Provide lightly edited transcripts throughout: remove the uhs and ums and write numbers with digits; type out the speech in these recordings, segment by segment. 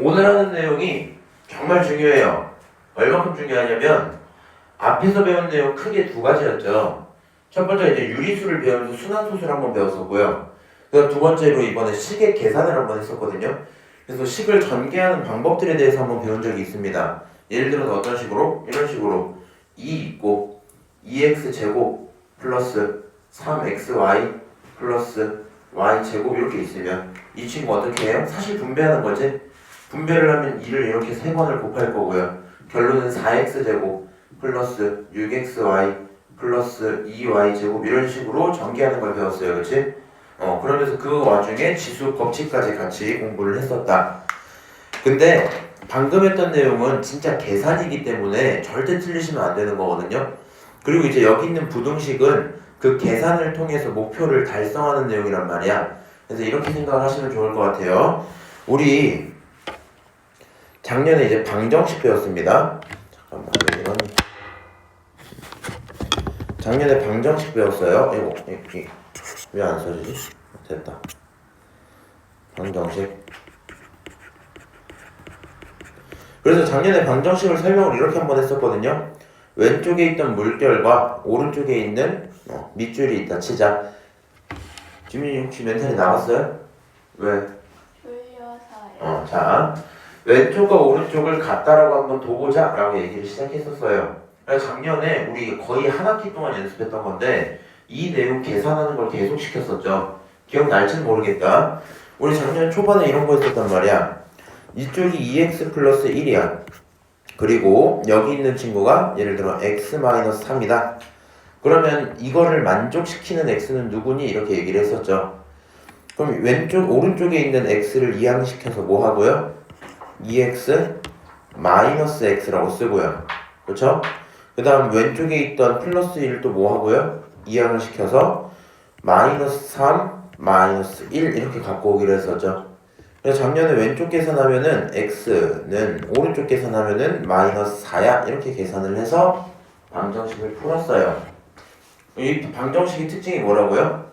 오늘 하는 내용이 정말 중요해요. 얼마큼 중요하냐면 앞에서 배운 내용 크게 두 가지였죠. 첫 번째 이제 유리수를 배우면서 순환소수를 한번 배웠었고요. 그다음 두 번째로 이번에 식의 계산을 한번 했었거든요. 그래서 식을 전개하는 방법들에 대해서 한번 배운 적이 있습니다. 예를 들어서 어떤 식으로? 이런 식으로 2 있고 2x제곱 플러스 3xy 플러스 y제곱 이렇게 있으면 이 친구 어떻게 해요? 사실 분배하는 거지. 분배를 하면 2를 이렇게 3번을 곱할 거고요. 결론은 4x제곱 플러스 6xy 플러스 2y제곱 이런 식으로 전개하는 걸 배웠어요. 그치? 그러면서 그 와중에 지수 법칙까지 같이 공부를 했었다. 근데 방금 했던 내용은 진짜 계산이기 때문에 절대 틀리시면 안 되는 거거든요. 그리고 이제 여기 있는 부등식은 그 계산을 통해서 목표를 달성하는 내용이란 말이야. 그래서 이렇게 생각을 하시면 좋을 것 같아요. 우리 작년에 이제 방정식 배웠습니다. 잠깐만, 이건 작년에 방정식 배웠어요. 이거 왜 안 써지지? 됐다. 방정식. 그래서 작년에 방정식을 설명을 이렇게 한번 했었거든요. 왼쪽에 있던 물결과 오른쪽에 있는 밑줄이 있다 치자. 지민이 혹시 멘탈이 나갔어요? 왜? 졸려서요. 자, 왼쪽과 오른쪽을 같다라고 한번 둬보자 라고 얘기를 시작했었어요. 그래서 작년에 우리 거의 한 학기 동안 연습했던 건데 이 내용 계산하는 걸 계속 시켰었죠. 기억날지는 모르겠다. 우리 작년 초반에 이런 거 했었단 말이야. 이쪽이 2x 플러스 1이야. 그리고 여기 있는 친구가 예를 들어 x-3이다. 그러면 이거를 만족시키는 x는 누구니? 이렇게 얘기를 했었죠. 그럼 오른쪽에 있는 x를 이항시켜서 뭐 하고요? 2x 마이너스 x라고 쓰고요. 그렇죠? 그 다음 왼쪽에 있던 플러스 1도 뭐 하고요? 이항을 시켜서 마이너스 3, 마이너스 1 이렇게 갖고 오기로 했었죠. 그래서 작년에 왼쪽 계산하면은 x는 오른쪽 계산하면은 마이너스 4야 이렇게 계산을 해서 방정식을 풀었어요. 이 방정식의 특징이 뭐라고요?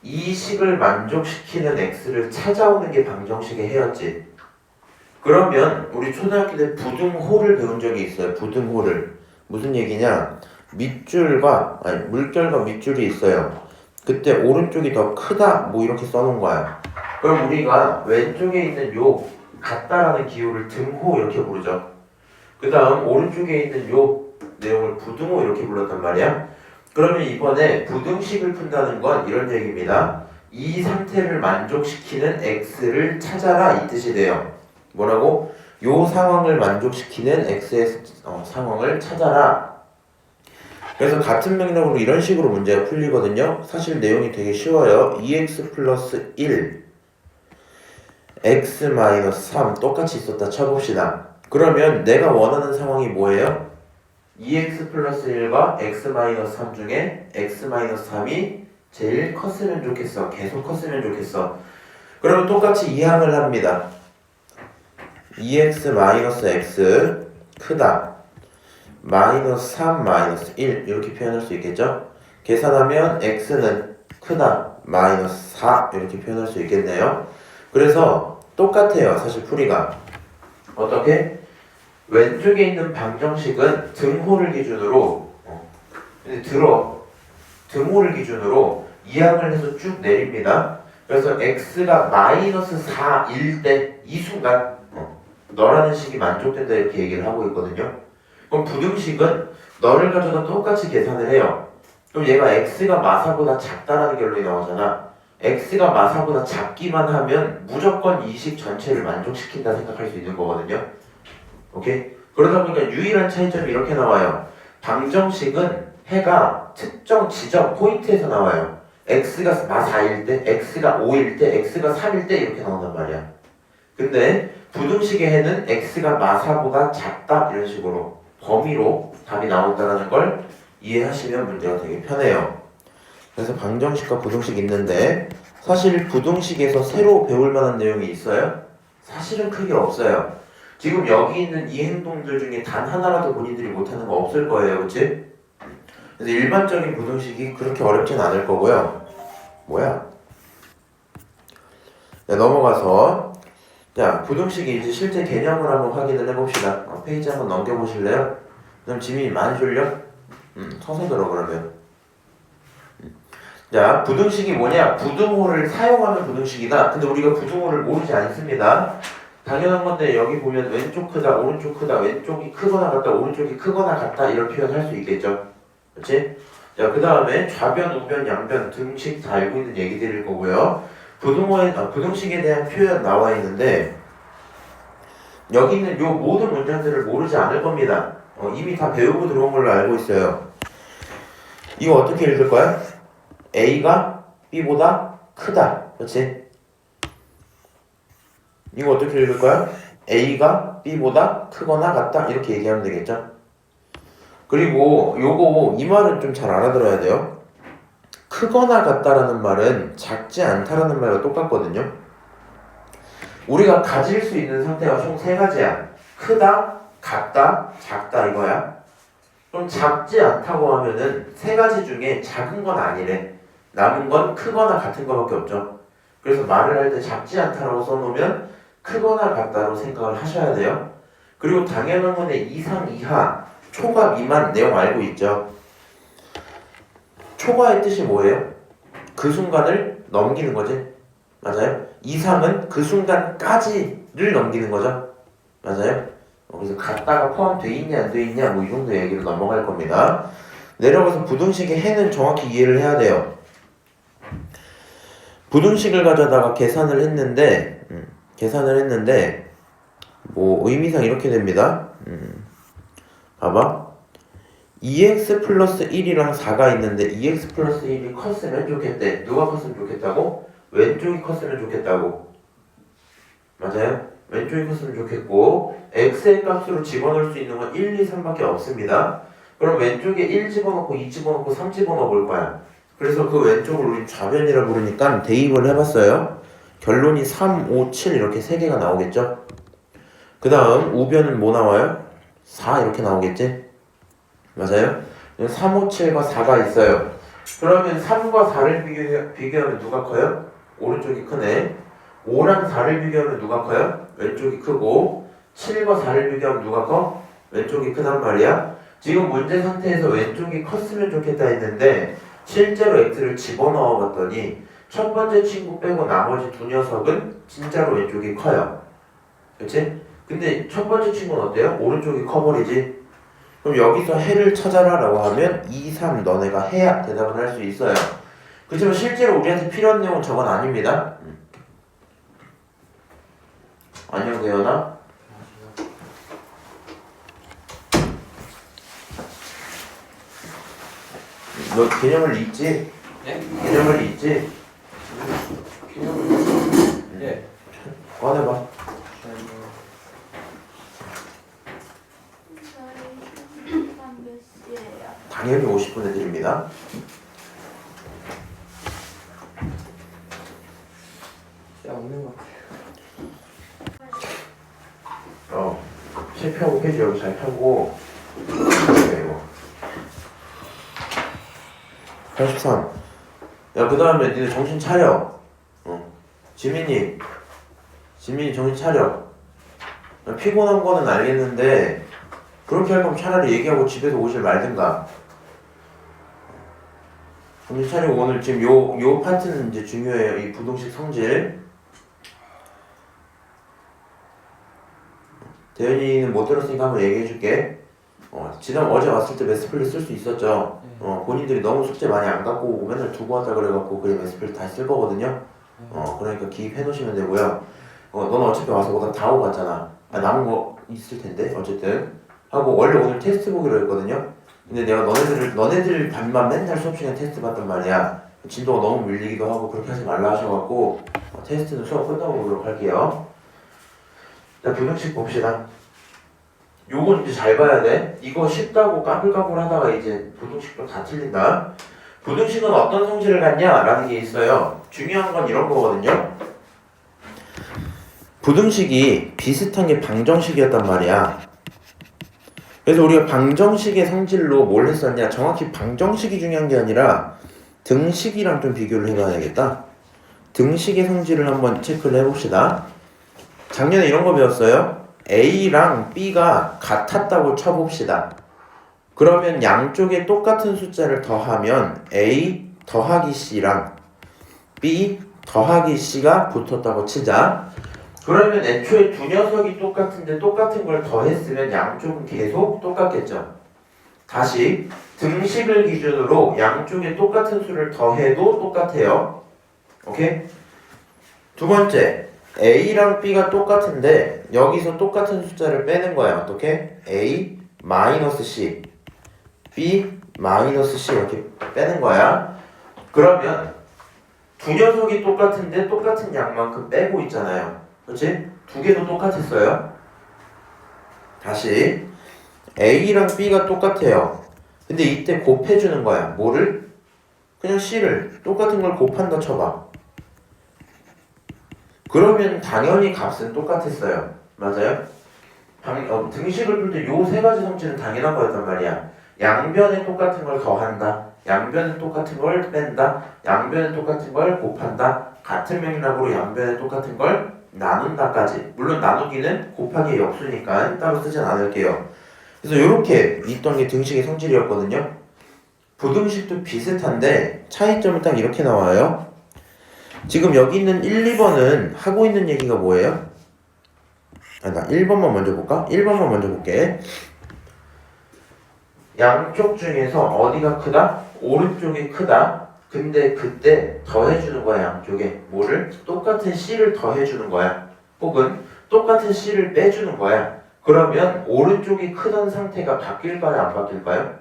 이 식을 만족시키는 x를 찾아오는 게 방정식의 해였지. 그러면 우리 초등학교 때 부등호를 배운 적이 있어요. 부등호를. 무슨 얘기냐? 물결과 밑줄이 있어요. 그때 오른쪽이 더 크다 뭐 이렇게 써놓은 거야. 그럼 우리가 왼쪽에 있는 요 같다라는 기호를 등호 이렇게 부르죠. 그 다음 오른쪽에 있는 요 내용을 부등호 이렇게 불렀단 말이야. 그러면 이번에 부등식을 푼다는 건 이런 얘기입니다. 이 상태를 만족시키는 x를 찾아라 이 뜻이 돼요. 뭐라고? 요 상황을 만족시키는 x의 상황을 찾아라. 그래서 같은 맥락으로 이런 식으로 문제가 풀리거든요. 사실 내용이 되게 쉬워요. 2x 플러스 1 x-3 똑같이 있었다 쳐봅시다. 그러면 내가 원하는 상황이 뭐예요? 2x 플러스 1과 x-3 중에 x-3이 제일 컸으면 좋겠어. 계속 컸으면 좋겠어. 그러면 똑같이 이항을 합니다. 2x 마이너스 x 크다. 마이너스 3 마이너스 1 이렇게 표현할 수 있겠죠? 계산하면 x는 크다. 마이너스 4 이렇게 표현할 수 있겠네요. 그래서 똑같아요. 사실 풀이가. 어떻게? 왼쪽에 있는 방정식은 등호를 기준으로 등호를 기준으로 이항을 해서 쭉 내립니다. 그래서 x가 마이너스 4일 때 이 순간 너라는 식이 만족된다 이렇게 얘기를 하고 있거든요. 그럼 부등식은 너를 가져다 똑같이 계산을 해요. 그럼 얘가 x가 마사보다 작다라는 결론이 나오잖아. x가 마사보다 작기만 하면 무조건 이 식 전체를 만족시킨다 생각할 수 있는 거거든요. 오케이? 그러다 보니까 유일한 차이점이 이렇게 나와요. 방정식은 해가 특정 지점 포인트에서 나와요. x가 마4일 때, x가 5일 때, x가 3일 때 이렇게 나온단 말이야. 근데 부등식의 해는 x가 마사보다 작다 이런 식으로 범위로 답이 나온다는 걸 이해하시면 문제가 되게 편해요. 그래서 방정식과 부등식 있는데 사실 부등식에서 새로 배울 만한 내용이 있어요? 사실은 크게 없어요. 지금 여기 있는 이 행동들 중에 단 하나라도 본인들이 못하는 거 없을 거예요. 그치? 그래서 일반적인 부등식이 그렇게 어렵진 않을 거고요. 뭐야? 네, 넘어가서 자, 부등식이 이제 실제 개념을 한번 확인을 해봅시다. 페이지 한번 넘겨보실래요? 그럼 지민이 많이 졸려? 서서 들어 그러면. 자, 부등식이 뭐냐? 부등호를 사용하는 부등식이다. 근데 우리가 부등호를 모르지 않습니다. 당연한 건데 여기 보면 왼쪽 크다, 오른쪽 크다, 왼쪽이 크거나 같다, 오른쪽이 크거나 같다 이런 표현 할 수 있겠죠. 그렇지? 자, 그 다음에 좌변, 우변, 양변 등식 다 알고 있는 얘기들일 거고요. 부등식에 대한 표현 나와 있는데 여기 있는 요 모든 문장들을 모르지 않을 겁니다. 이미 다 배우고 들어온 걸로 알고 있어요. 이거 어떻게 읽을 거야? A가 B보다 크다. 그렇지? 이거 어떻게 읽을 거야? A가 B보다 크거나 같다. 이렇게 얘기하면 되겠죠? 그리고 요거 이 말은 좀 잘 알아들어야 돼요. 크거나 같다라는 말은 작지 않다라는 말과 똑같거든요. 우리가 가질 수 있는 상태가 총 세 가지야. 크다, 같다, 작다 이거야. 좀 작지 않다고 하면은 세 가지 중에 작은 건 아니래. 남은 건 크거나 같은 거밖에 없죠. 그래서 말을 할 때 작지 않다라고 써놓으면 크거나 같다로 생각을 하셔야 돼요. 그리고 당연한 건데 이상, 이하, 초과, 미만 내용 알고 있죠. 초과의 뜻이 뭐예요? 그 순간을 넘기는 거지. 맞아요? 이상은 그 순간까지를 넘기는 거죠. 맞아요? 그래서 같다가 포함되어 있냐 안 되어 있냐 뭐 이 정도 얘기로 넘어갈 겁니다. 내려가서 부등식의 해는 정확히 이해를 해야 돼요. 부등식을 가져다가 계산을 했는데 뭐 의미상 이렇게 됩니다. 봐봐. 2x 플러스 1이랑 4가 있는데 2x 플러스 1이 컸으면 좋겠대. 누가 컸으면 좋겠다고? 왼쪽이 컸으면 좋겠다고. 맞아요? 왼쪽이 컸으면 좋겠고 x의 값으로 집어넣을 수 있는 건 1, 2, 3밖에 없습니다. 그럼 왼쪽에 1 집어넣고 2 집어넣고 3 집어넣어 볼 거야. 그래서 그 왼쪽을 우리 좌변이라 부르니까 대입을 해봤어요. 결론이 3, 5, 7 이렇게 3개가 나오겠죠? 그 다음 우변은 뭐 나와요? 4 이렇게 나오겠지? 맞아요? 3, 5, 7과 4가 있어요. 그러면 3과 4를 비교하면 누가 커요? 오른쪽이 크네. 5랑 4를 비교하면 누가 커요? 왼쪽이 크고 7과 4를 비교하면 누가 커? 왼쪽이 크단 말이야. 지금 문제 상태에서 왼쪽이 컸으면 좋겠다 했는데 실제로 x를 집어넣어 봤더니 첫 번째 친구 빼고 나머지 두 녀석은 진짜로 왼쪽이 커요. 그치? 근데 첫 번째 친구는 어때요? 오른쪽이 커버리지? 그럼 여기서 해를 찾아라 라고 하면 2, 3 너네가 해야 대답을 할 수 있어요. 그렇지만 실제로 우리한테 필요한 내용은 저건 아닙니다. 안녕 대현아. 너 개념을 읽지? 예? 개념을 읽지? 예. 꺼내봐. 저희 시간 몇 시예요? 당연히 50분에 드립니다. 야, 없는 것 같아요. 실패하고 페이지 여기 잘 펴고 이거 83. 야, 그 다음에 니네 정신 차려. 지민이 정신 차려. 피곤한 거는 알겠는데 그렇게 할 거면 차라리 얘기하고 집에서 오질 말든가. 정신 차리고 오늘 지금 요 파트는 이제 중요해요. 이 부등식 성질. 대현이는 못 들었으니까 한번 얘기해줄게. 어제 왔을 때 매스플릿 쓸 수 있었죠. 본인들이 너무 숙제 많이 안 갖고 오고 맨날 두고 왔다 그래갖고 그냥 매스플릿 다시 쓸 거거든요. 그러니까 기입해 놓으시면 되고요. 넌 어차피 와서 오다 다 오고 갔잖아. 남은 거 있을 텐데 어쨌든 하고 원래 오늘 테스트 보기로 했거든요. 근데 내가 너네들 반만 맨날 수업 시간 테스트 봤단 말이야. 진도가 너무 밀리기도 하고 그렇게 하지 말라 하셔갖고 테스트는 수업 끝나고 보도록 할게요. 자, 부등식 봅시다. 요건 이제 잘 봐야 돼. 이거 쉽다고 까불까불 하다가 이제 부등식도 다 틀린다. 부등식은 어떤 성질을 갖냐? 라는 게 있어요. 중요한 건 이런 거거든요. 부등식이 비슷한 게 방정식이었단 말이야. 그래서 우리가 방정식의 성질로 뭘 했었냐? 정확히 방정식이 중요한 게 아니라 등식이랑 좀 비교를 해봐야 되겠다. 등식의 성질을 한번 체크를 해봅시다. 작년에 이런 거 배웠어요. A랑 B가 같았다고 쳐봅시다. 그러면 양쪽에 똑같은 숫자를 더하면 A 더하기 C랑 B 더하기 C가 붙었다고 치자. 그러면 애초에 두 녀석이 똑같은데 똑같은 걸 더했으면 양쪽은 계속 똑같겠죠. 다시 등식을 기준으로 양쪽에 똑같은 수를 더해도 똑같아요. 오케이? 두 번째, A랑 B가 똑같은데 여기서 똑같은 숫자를 빼는 거야. 어떻게? A 마이너스 C, B 마이너스 C 이렇게 빼는 거야. 그러면 두 녀석이 똑같은데 똑같은 양만큼 빼고 있잖아요. 그렇지? 두 개도 똑같았어요. 다시 A랑 B가 똑같아요. 근데 이때 곱해주는 거야. 뭐를? 그냥 C를 똑같은 걸 곱한다 쳐봐. 그러면 당연히 값은 똑같았어요. 맞아요? 등식을 풀 때 요 세 가지 성질은 당연한 거였단 말이야. 양변에 똑같은 걸 더한다. 양변에 똑같은 걸 뺀다. 양변에 똑같은 걸 곱한다. 같은 맥락으로 양변에 똑같은 걸 나눈다까지. 물론 나누기는 곱하기 역수니까 따로 쓰진 않을게요. 그래서 이렇게 있던 게 등식의 성질이었거든요. 부등식도 비슷한데 차이점은 딱 이렇게 나와요. 지금 여기 있는 1, 2번은 하고 있는 얘기가 뭐예요? 나 1번만 먼저 볼까? 1번만 먼저 볼게. 양쪽 중에서 어디가 크다? 오른쪽이 크다. 근데 그때 더해주는 거야. 양쪽에 뭐를? 똑같은 C를 더해주는 거야. 혹은 똑같은 C를 빼주는 거야. 그러면 오른쪽이 크던 상태가 바뀔까요? 안 바뀔까요?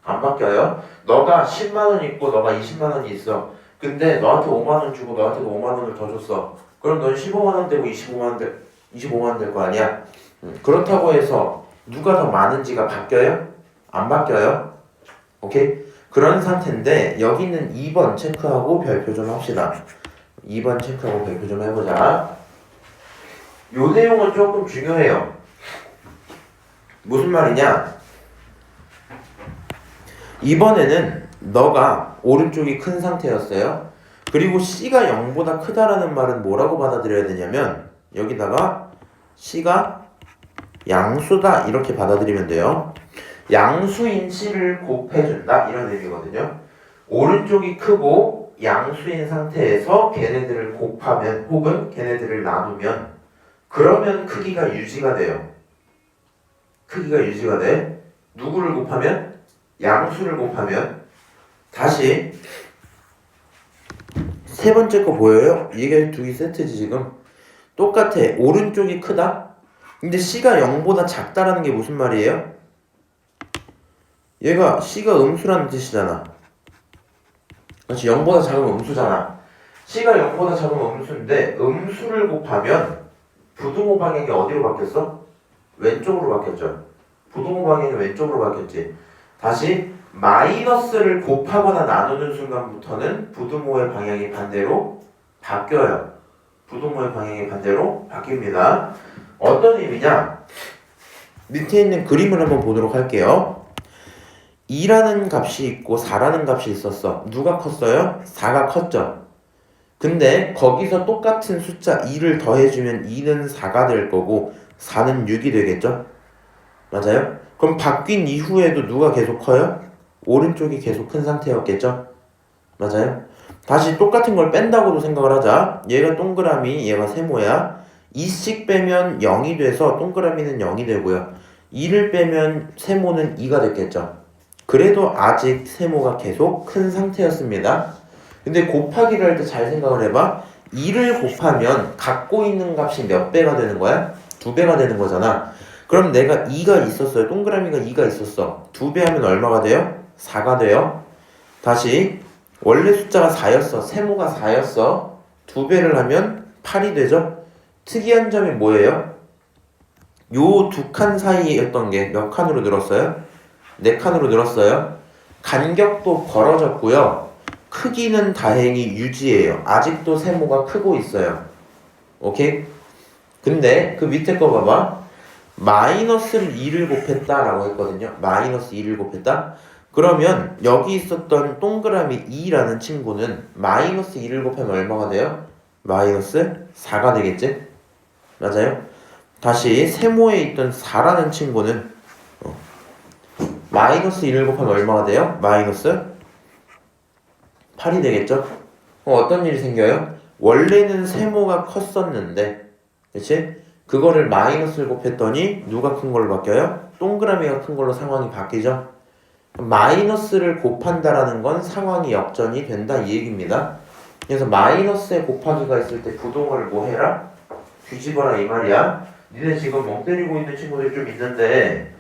안 바뀌어요. 너가 10만원 있고 너가 20만원이 있어. 근데 너한테 5만원 주고 너한테도 5만원을 더 줬어. 그럼 넌 15만원 되고 25만원 될 거 아니야. 그렇다고 해서 누가 더 많은지가 바뀌어요? 안 바뀌어요. 오케이? 그런 상태인데 여기 있는 2번 체크하고 별표 좀 합시다. 2번 체크하고 별표 좀 해보자. 요 내용은 조금 중요해요. 무슨 말이냐? 이번에는 너가 오른쪽이 큰 상태였어요. 그리고 C가 0보다 크다라는 말은 뭐라고 받아들여야 되냐면 여기다가 C가 양수다 이렇게 받아들이면 돼요. 양수인 C를 곱해준다 이런 의미거든요. 오른쪽이 크고 양수인 상태에서 걔네들을 곱하면 혹은 걔네들을 나누면 그러면 크기가 유지가 돼요. 크기가 유지가 돼. 누구를 곱하면? 양수를 곱하면. 다시 세 번째 거 보여요? 이게 두 개 세트지 지금. 똑같아. 오른쪽이 크다? 근데 C가 0보다 작다라는 게 무슨 말이에요? 얘가 C가 음수라는 뜻이잖아. 그렇지. 0보다 작으면 음수잖아. C가 0보다 작으면 음수인데 음수를 곱하면 부등호 방향이 어디로 바뀌었어? 왼쪽으로 바뀌었죠. 부등호 방향이 왼쪽으로 바뀌었지. 다시 마이너스를 곱하거나 나누는 순간부터는 부등호의 방향이 반대로 바뀌어요. 부등호의 방향이 반대로 바뀝니다. 어떤 의미냐? 밑에 있는 그림을 한번 보도록 할게요. 2라는 값이 있고 4라는 값이 있었어. 누가 컸어요? 4가 컸죠. 근데 거기서 똑같은 숫자 2를 더해주면 2는 4가 될 거고 4는 6이 되겠죠? 맞아요? 그럼 바뀐 이후에도 누가 계속 커요? 오른쪽이 계속 큰 상태였겠죠? 맞아요? 다시 똑같은 걸 뺀다고도 생각을 하자. 얘가 동그라미, 얘가 세모야. 2씩 빼면 0이 돼서 동그라미는 0이 되고요. 2를 빼면 세모는 2가 됐겠죠? 그래도 아직 세모가 계속 큰 상태였습니다. 근데 곱하기를 할 때 잘 생각을 해봐. 2를 곱하면 갖고 있는 값이 몇 배가 되는 거야? 2배가 되는 거잖아. 그럼 내가 2가 있었어요. 동그라미가 2가 있었어. 2배 하면 얼마가 돼요? 4가 돼요. 다시 원래 숫자가 4였어. 세모가 4였어. 2배를 하면 8이 되죠. 특이한 점이 뭐예요? 요 두 칸 사이였던 게 몇 칸으로 늘었어요? 4칸으로 늘었어요. 간격도 벌어졌고요. 크기는 다행히 유지해요. 아직도 세모가 크고 있어요. 오케이? 근데 그 밑에 거 봐봐. 마이너스를 2를 곱했다라고 했거든요. 마이너스 2를 곱했다? 그러면 여기 있었던 동그라미 2라는 친구는 마이너스 2를 곱하면 얼마가 돼요? 마이너스 4가 되겠지? 맞아요? 다시 세모에 있던 4라는 친구는 마이너스 1을 곱하면 얼마가 돼요? 마이너스 8이 되겠죠? 어떤 일이 생겨요? 원래는 세모가 컸었는데 그치? 그거를 마이너스를 곱했더니 누가 큰 걸로 바뀌어요? 동그라미가 큰 걸로 상황이 바뀌죠? 마이너스를 곱한다라는 건 상황이 역전이 된다 이 얘기입니다. 그래서 마이너스에 곱하기가 있을 때 부동어를 뭐 해라? 뒤집어라 이 말이야. 니네 지금 멍 때리고 있는 친구들 좀 있는데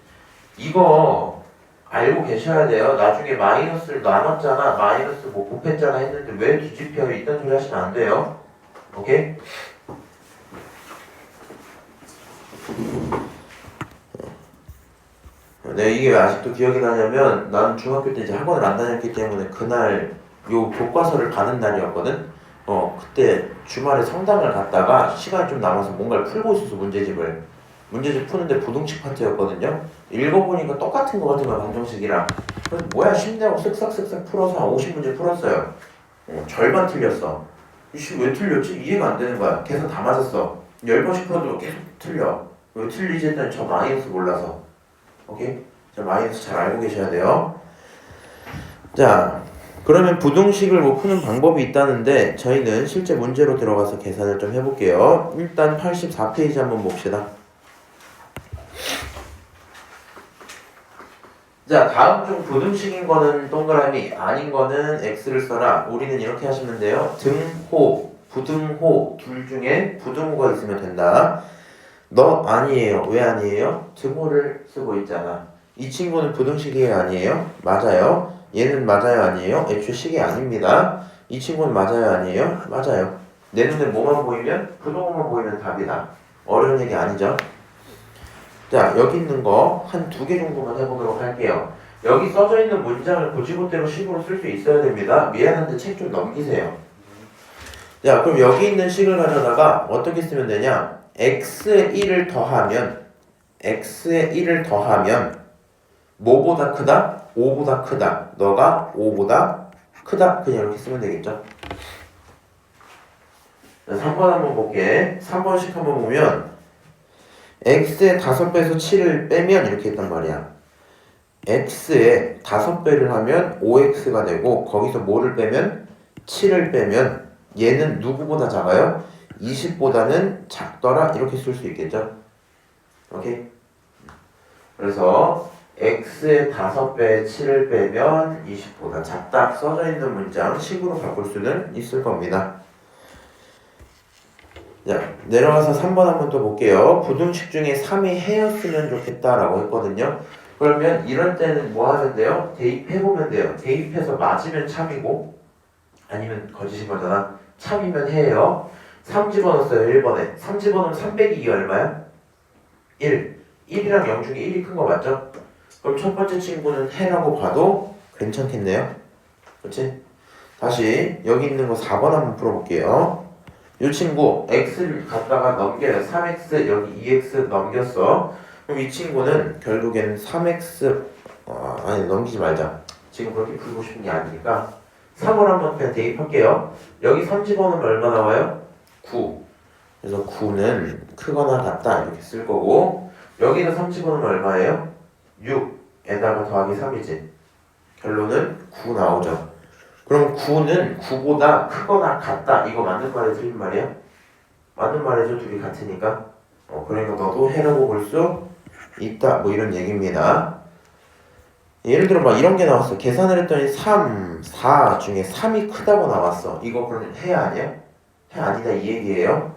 이거 알고 계셔야 돼요. 나중에 마이너스를 나눴잖아, 마이너스 뭐 곱했잖아 했는데 왜 뒤집혀요? 이딴 소리 하시면 안 돼요. 오케이? 내가 이게 왜 아직도 기억이 나냐면 나는 중학교 때 이제 학원을 안 다녔기 때문에 그날 요 교과서를 가는 날이었거든. 그때 주말에 성당을 갔다가 시간이 좀 남아서 뭔가를 풀고 있어서 문제집 푸는데 부동식 파트였거든요. 읽어보니까 똑같은 거 같은 거야, 방정식이랑. 그래서 뭐야 쉽네 하고 쓱싹쓱싹 풀어서 한 50문제 풀었어요. 절반 틀렸어. 이씨 왜 틀렸지? 이해가 안 되는 거야. 계산 다 맞았어. 10번씩 풀어도 계속 틀려. 왜 틀리지 했더니 저 마이너스 몰라서. 오케이? 자, 마이너스 잘 알고 계셔야 돼요. 자, 그러면 부등식을 뭐 푸는 방법이 있다는데 저희는 실제 문제로 들어가서 계산을 좀 해볼게요. 일단 84페이지 한번 봅시다. 자, 다음 중 부등식인 거는 동그라미, 아닌 거는 X를 써라. 우리는 이렇게 하시면 돼요. 등호, 부등호 둘 중에 부등호가 있으면 된다. 너 아니에요. 왜 아니에요? 등호를 쓰고 있잖아. 이 친구는 부등식이에요? 아니에요? 맞아요. 얘는 맞아요? 아니에요? 애초에 식이 아닙니다. 이 친구는 맞아요? 아니에요? 맞아요. 내 눈에 뭐만 보이면? 부등호만 보이면 답이다. 어려운 얘기 아니죠? 자, 여기 있는 거 한 2개 정도만 해보도록 할게요. 여기 써져 있는 문장을 고지고대로 식으로 쓸 수 있어야 됩니다. 미안한데 책 좀 넘기세요. 자, 그럼 여기 있는 식을 가져다가 어떻게 쓰면 되냐? x에 1을 더하면 뭐보다 크다? 5보다 크다. 너가 5보다 크다. 그냥 이렇게 쓰면 되겠죠? 자, 3번 한번 볼게. 3번씩 한번 보면 x의 5배에서 7을 빼면 이렇게 했단 말이야. x에 5배를 하면 5x가 되고 거기서 뭐를 빼면? 7을 빼면 얘는 누구보다 작아요? 20보다는 작더라. 이렇게 쓸 수 있겠죠? 오케이? 그래서 x의 5배에 7을 빼면 20보다 작다. 써져 있는 문장 식으로 바꿀 수는 있을 겁니다. 자, 내려가서 3번 한번 또 볼게요. 부등식 중에 3이 해였으면 좋겠다라고 했거든요. 그러면 이런 때는 뭐 하면 돼요? 대입해보면 돼요. 대입해서 맞으면 참이고 아니면 거짓인 거잖아. 참이면 해예요. 3 집어넣었어요. 1번에 3 집어넣으면 3 빼기 2 얼마야? 1. 1이랑 0 중에 1이 큰 거 맞죠? 그럼 첫 번째 친구는 해라고 봐도 괜찮겠네요. 그렇지? 다시 여기 있는 거 4번 한번 풀어볼게요. 이 친구 x를 갖다가 넘겨요. 3x 여기 2x 넘겼어. 그럼 이 친구는 결국에는 3x 아니 넘기지 말자. 지금 그렇게 풀고 싶은 게 아니니까 3을 한번 그냥 대입할게요. 여기 3 집어넣으면 얼마 나와요? 9. 그래서 9는 크거나 같다 이렇게 쓸 거고 여기다 3 집어넣으면 얼마예요? 6에다가 더하기 3이지. 결론은 9 나오죠. 그럼 9는 9보다 크거나 같다. 이거 맞는 말이야? 틀린 말이야? 맞는 말이죠. 둘이 같으니까. 그러니까 너도 해라고 볼 수 있다. 뭐 이런 얘기입니다. 예를 들어 막 이런 게 나왔어. 계산을 했더니 3, 4 중에 3이 크다고 나왔어. 이거 그러면 해 아니야? 해 아니다 이 얘기예요.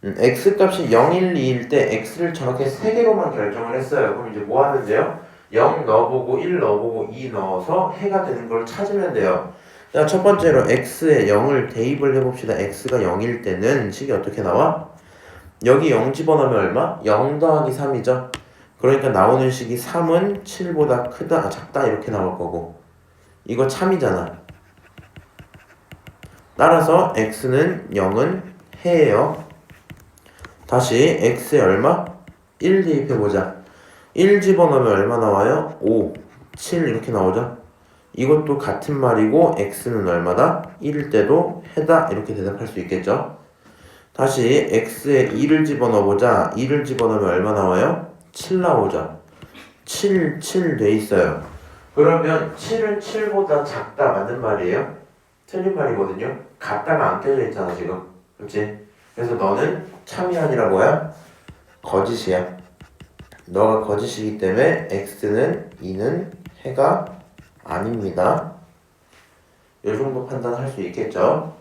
x값이 0, 1, 2일 때 x를 저렇게 3개로만 결정을 했어요. 그럼 이제 뭐 하면 돼요? 0 넣어보고 1 넣어보고 2 넣어서 해가 되는 걸 찾으면 돼요. 자, 첫 번째로 x에 0을 대입을 해봅시다. x가 0일 때는 식이 어떻게 나와? 여기 0 집어넣으면 얼마? 0 더하기 3이죠. 그러니까 나오는 식이 3은 7보다 크다, 작다 이렇게 나올 거고 이거 참이잖아. 따라서 x는 0은 해예요. 다시 x에 얼마? 1 대입해보자. 1 집어넣으면 얼마 나와요? 5, 7 이렇게 나오죠. 이것도 같은 말이고 x는 얼마다? 1일 때도 해다 이렇게 대답할 수 있겠죠. 다시 x에 2를 집어넣어보자. 2를 집어넣으면 얼마 나와요? 7 나오죠. 7 돼 있어요. 그러면 7은 7보다 작다 맞는 말이에요? 틀린 말이거든요. 같다가 안 껴져 있잖아 지금. 그렇지? 그래서 너는 참이 아니라 뭐야? 거짓이야. 너가 거짓이기 때문에 x는 2는 해가 아닙니다. 이 정도 판단할 수 있겠죠.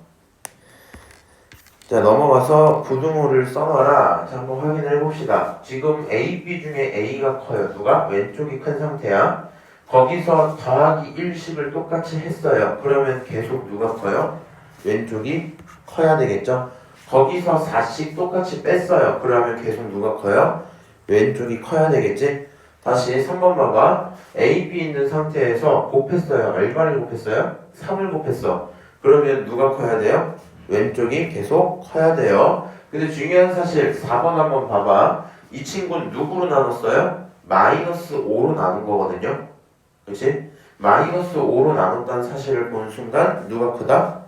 자, 넘어가서 부등호를 써놔라. 자, 한번 확인을 해봅시다. 지금 A, B 중에 A가 커요. 누가? 왼쪽이 큰 상태야. 거기서 더하기 1씩을 똑같이 했어요. 그러면 계속 누가 커요? 왼쪽이 커야 되겠죠. 거기서 4씩 똑같이 뺐어요. 그러면 계속 누가 커요? 왼쪽이 커야 되겠지. 다시 3번 봐봐. A, B 있는 상태에서 곱했어요. 얼마를 곱했어요? 3을 곱했어. 그러면 누가 커야 돼요? 왼쪽이 계속 커야 돼요. 근데 중요한 사실 4번 한번 봐봐. 이 친구는 누구로 나눴어요? 마이너스 5로 나눈 거거든요. 그렇지? 마이너스 5로 나눴다는 사실을 본 순간 누가 크다?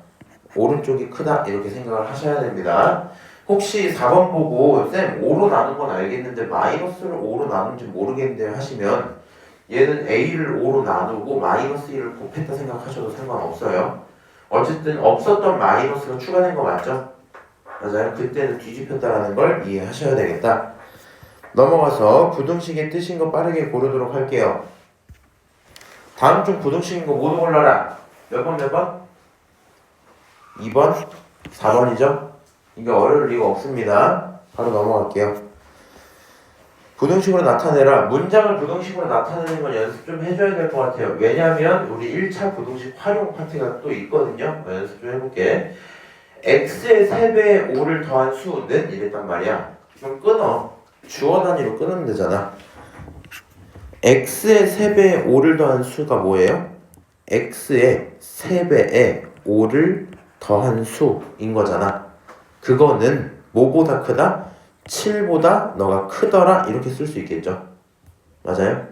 오른쪽이 크다 이렇게 생각을 하셔야 됩니다. 혹시 4번 보고 쌤 5로 나눈 건 알겠는데 마이너스를 5로 나눈지 모르겠는데 하시면 얘는 A를 5로 나누고 마이너스 1을 곱했다 생각하셔도 상관없어요. 어쨌든 없었던 마이너스가 추가된 거 맞죠? 맞아요. 그때는 뒤집혔다라는 걸 이해하셔야 되겠다. 넘어가서 부등식의 뜻인 거 빠르게 고르도록 할게요. 다음 중 부등식인 거 모두 골라라. 몇 번 몇 번? 2번? 4번이죠? 이게 어려울 리가 없습니다. 바로 넘어갈게요. 부등식으로 나타내라. 문장을 부등식으로 나타내는 건 연습 좀 해줘야 될 것 같아요. 왜냐면 우리 1차 부등식 활용 파트가 또 있거든요. 연습 좀 해볼게. x의 3배의 5를 더한 수는 이랬단 말이야. 그럼 끊어. 주어 단위로 끊으면 되잖아. x의 3배의 5를 더한 수가 뭐예요? x의 3배의 5를 더한 수인 거잖아. 그거는 뭐보다 크다? 7보다 너가 크더라 이렇게 쓸 수 있겠죠. 맞아요?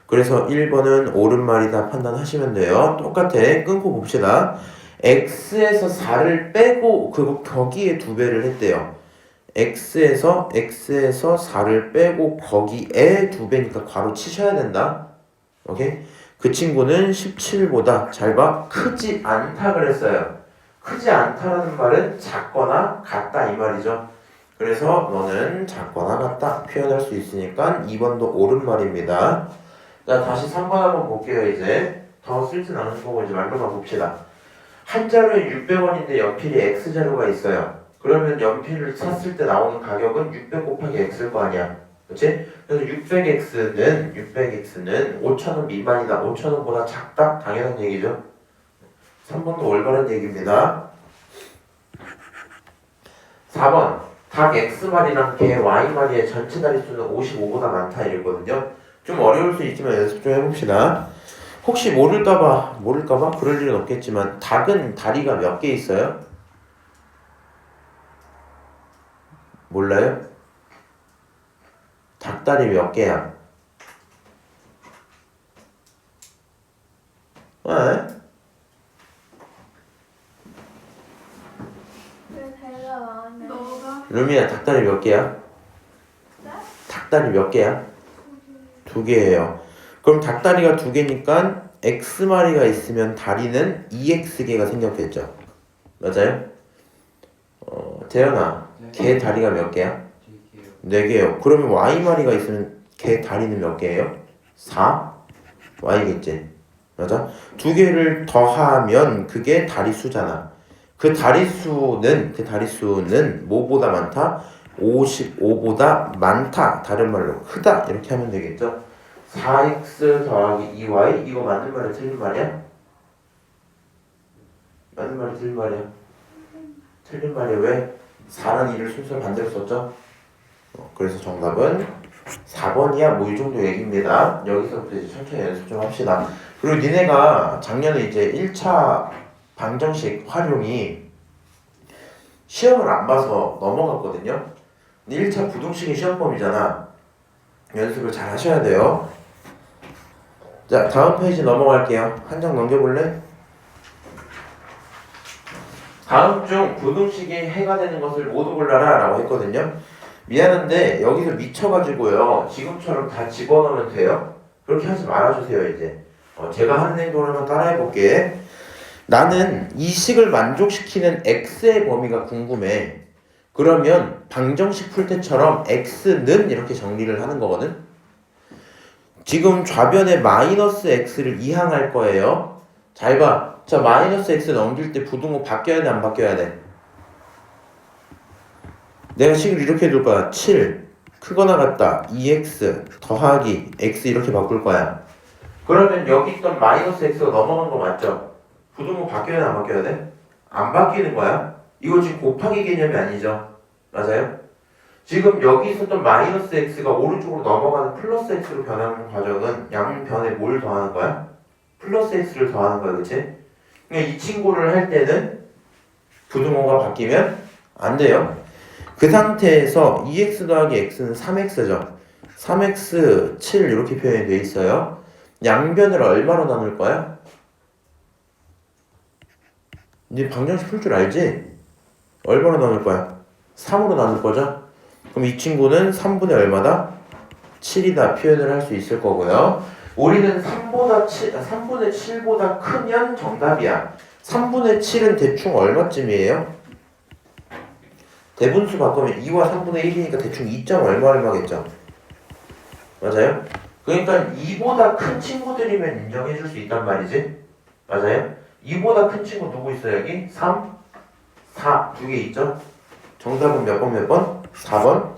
그래서 1번은 옳은 말이다 판단하시면 돼요. 똑같아. 끊고 봅시다. x에서 4를 빼고 거기에 2배를 했대요. x에서 4를 빼고 거기에 2배니까 괄호 치셔야 된다. 오케이? 그 친구는 17보다 잘 봐. 크지 않다 그랬어요. 크지 않다라는 말은 작거나 같다 이 말이죠. 그래서 너는 작거나 같다 표현할 수 있으니까 2번도 옳은 말입니다. 자, 다시 3번 한번 볼게요. 이제 더 쓸진 않은 거고 이제 말로만 봅시다. 한 자루에 600원인데 연필이 X자루가 있어요. 그러면 연필을 샀을 때 나오는 가격은 600 곱하기 X일 거 아니야. 그치? 그래서 600X는 5,000원 미만이다. 5,000원보다 작다? 당연한 얘기죠. 3번도 올바른 얘기입니다. 4번 닭 X마리랑 개 Y마리의 전체 다리수는 55보다 많다 이랬거든요. 좀 어려울 수 있지만 연습 좀 해봅시다. 혹시 모를까봐 그럴 일은 없겠지만 닭은 다리가 몇 개 있어요? 몰라요? 닭다리 몇 개야? 왜? 왜 배가 많아? 너가 루미야 닭다리 몇 개야? 네? 닭다리 몇 개야? 2개예요. 그럼 닭다리가 2개니까 X마리가 있으면 다리는 2X개가 생겼겠죠. 맞아요? 재현아 네. 개 다리가 몇 개야? 드릴게요. 4개요. 그러면 Y마리가 있으면 개 다리는 몇 개예요? 4? Y겠지. 맞아? 2개를 더하면 그게 다리수잖아. 그 다리수는 뭐보다 많다? 55보다 많다. 다른 말로 크다. 이렇게 하면 되겠죠. 4x 더하기 2y 이거 맞는 말이야? 틀린 말이야? 맞는 말이야? 틀린 말이야? 틀린 말이야. 왜? 4랑 2를 순서 반대로 썼죠? 그래서 정답은 4번이야. 뭐 이 정도 얘기입니다. 여기서부터 이제 천천히 연습 좀 합시다. 그리고 니네가 작년에 이제 1차 방정식 활용이 시험을 안 봐서 넘어갔거든요. 근데 1차 부등식이 시험범위잖아. 연습을 잘 하셔야 돼요. 자, 다음 페이지 넘어갈게요. 한 장 넘겨볼래? 다음 중 부등식이 해가 되는 것을 모두 골라라 라고 했거든요. 미안한데 여기서 미쳐가지고요 지금처럼 다 집어넣으면 돼요? 그렇게 하지 말아주세요. 이제 제가 하는 행동을 한번 따라해볼게. 나는 이 식을 만족시키는 x의 범위가 궁금해. 그러면 방정식 풀 때처럼 x는 이렇게 정리를 하는 거거든. 지금 좌변에 마이너스 x를 이항할 거예요. 잘 봐. 자, 마이너스 x 넘길 때 부등호 바뀌어야 돼, 안 바뀌어야 돼? 내가 식을 이렇게 해둘 거야. 7 크거나 같다 2x 더하기 x 이렇게 바꿀 거야. 그러면 여기 있던 마이너스 x가 넘어간 거 맞죠? 부등호 바뀌어야 돼, 안 바뀌어야 돼? 안 바뀌는 거야. 이거 지금 곱하기 개념이 아니죠? 맞아요? 지금 여기 있었던 마이너스 x가 오른쪽으로 넘어가는 플러스 x로 변하는 과정은 양변에 뭘 더하는 거야? 플러스 x를 더하는 거야, 그치? 그러니까 이 친구를 할 때는 부등호가 바뀌면 안 돼요. 그 상태에서 2x 더하기 x는 3x죠. 3x 7 이렇게 표현이 돼 있어요. 양변을 얼마로 나눌 거야? 이제 방정식 풀 줄 알지? 얼마로 나눌 거야? 3으로 나눌 거죠? 그럼 이 친구는 3분의 얼마다? 7이다 표현을 할 수 있을 거고요. 우리는 3분의 7보다 크면 정답이야. 3분의 7은 대충 얼마쯤이에요? 대분수 바꾸면 2와 3분의 1이니까 대충 2점 얼마겠죠? 맞아요? 그러니까 2보다 큰 친구들이면 인정해 줄 수 있단 말이지? 맞아요? 2보다 큰 친구 누구 있어요 여기? 3, 4 두 개 있죠? 정답은 몇 번 몇 번? 4번,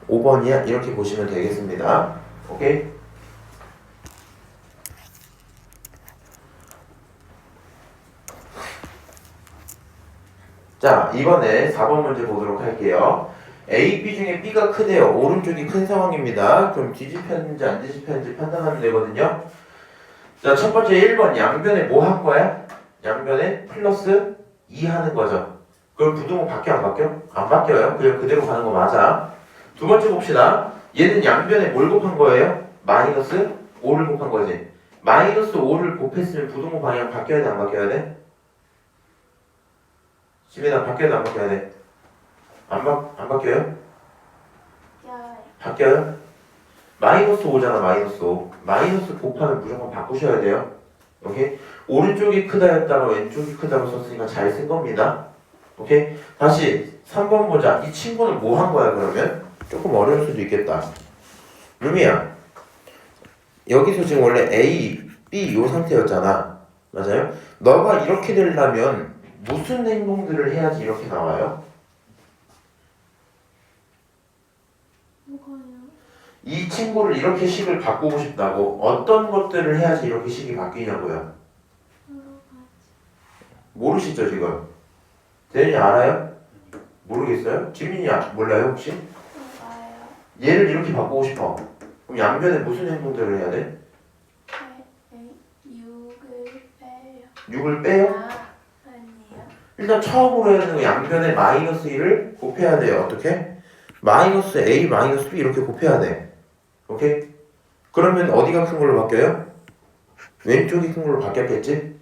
5번이야 이렇게 보시면 되겠습니다. 오케이? 자, 이번에 4번 문제 보도록 할게요. A, B 중에 B가 크대요. 오른쪽이 큰 상황입니다. 그럼 뒤집혔는지 안 뒤집혔는지 판단하면 되거든요. 자, 첫 번째 1번 양변에 뭐 한 거야? 양변에 플러스 2 하는 거죠. 그럼 부등호 바뀌어 안 바뀌어? 안 바뀌어요. 그냥 그대로 가는 거 맞아. 두 번째 봅시다. 얘는 양변에 뭘 곱한 거예요? 마이너스 5를 곱한 거지. 마이너스 5를 곱했으면 부등호 방향 바뀌어야 돼, 안 바뀌어야 돼? 지민아 바뀌어야 돼, 안 바뀌어야 돼? 안 바뀌어요? 야, 바뀌어요? 마이너스 5잖아, 마이너스 5. 마이너스 곱하면 무조건 바꾸셔야 돼요. 오케이? 오른쪽이 크다였다가 왼쪽이 크다고 썼으니까 잘 쓴 겁니다. 오케이? 다시 3번 보자. 이 친구는 뭐 한 거야, 그러면? 조금 어려울 수도 있겠다. 루미야, 여기서 지금 원래 A, B 요 상태였잖아. 맞아요? 너가 이렇게 되려면 무슨 행동들을 해야지 이렇게 나와요? 뭐가요? 이 친구를 이렇게 식을 바꾸고 싶다고 어떤 것들을 해야지 이렇게 식이 바뀌냐고요? 여러 가지. 모르시죠 지금? 대현이 알아요? 모르겠어요? 지민이 몰라요 혹시? 뭐가요? 얘를 이렇게 바꾸고 싶어. 그럼 양변에 무슨 행동들을 해야 돼? 6을 빼요. 6을 빼요? 아니요. 일단 처음으로 해야 되는 거 양변에 마이너스 1을 곱해야 돼요. 어떻게? 마이너스 A 마이너스 B 이렇게 곱해야 돼. 오케이? 그러면 어디가 큰 걸로 바뀌어요? 왼쪽이 큰 걸로 바뀌었겠지?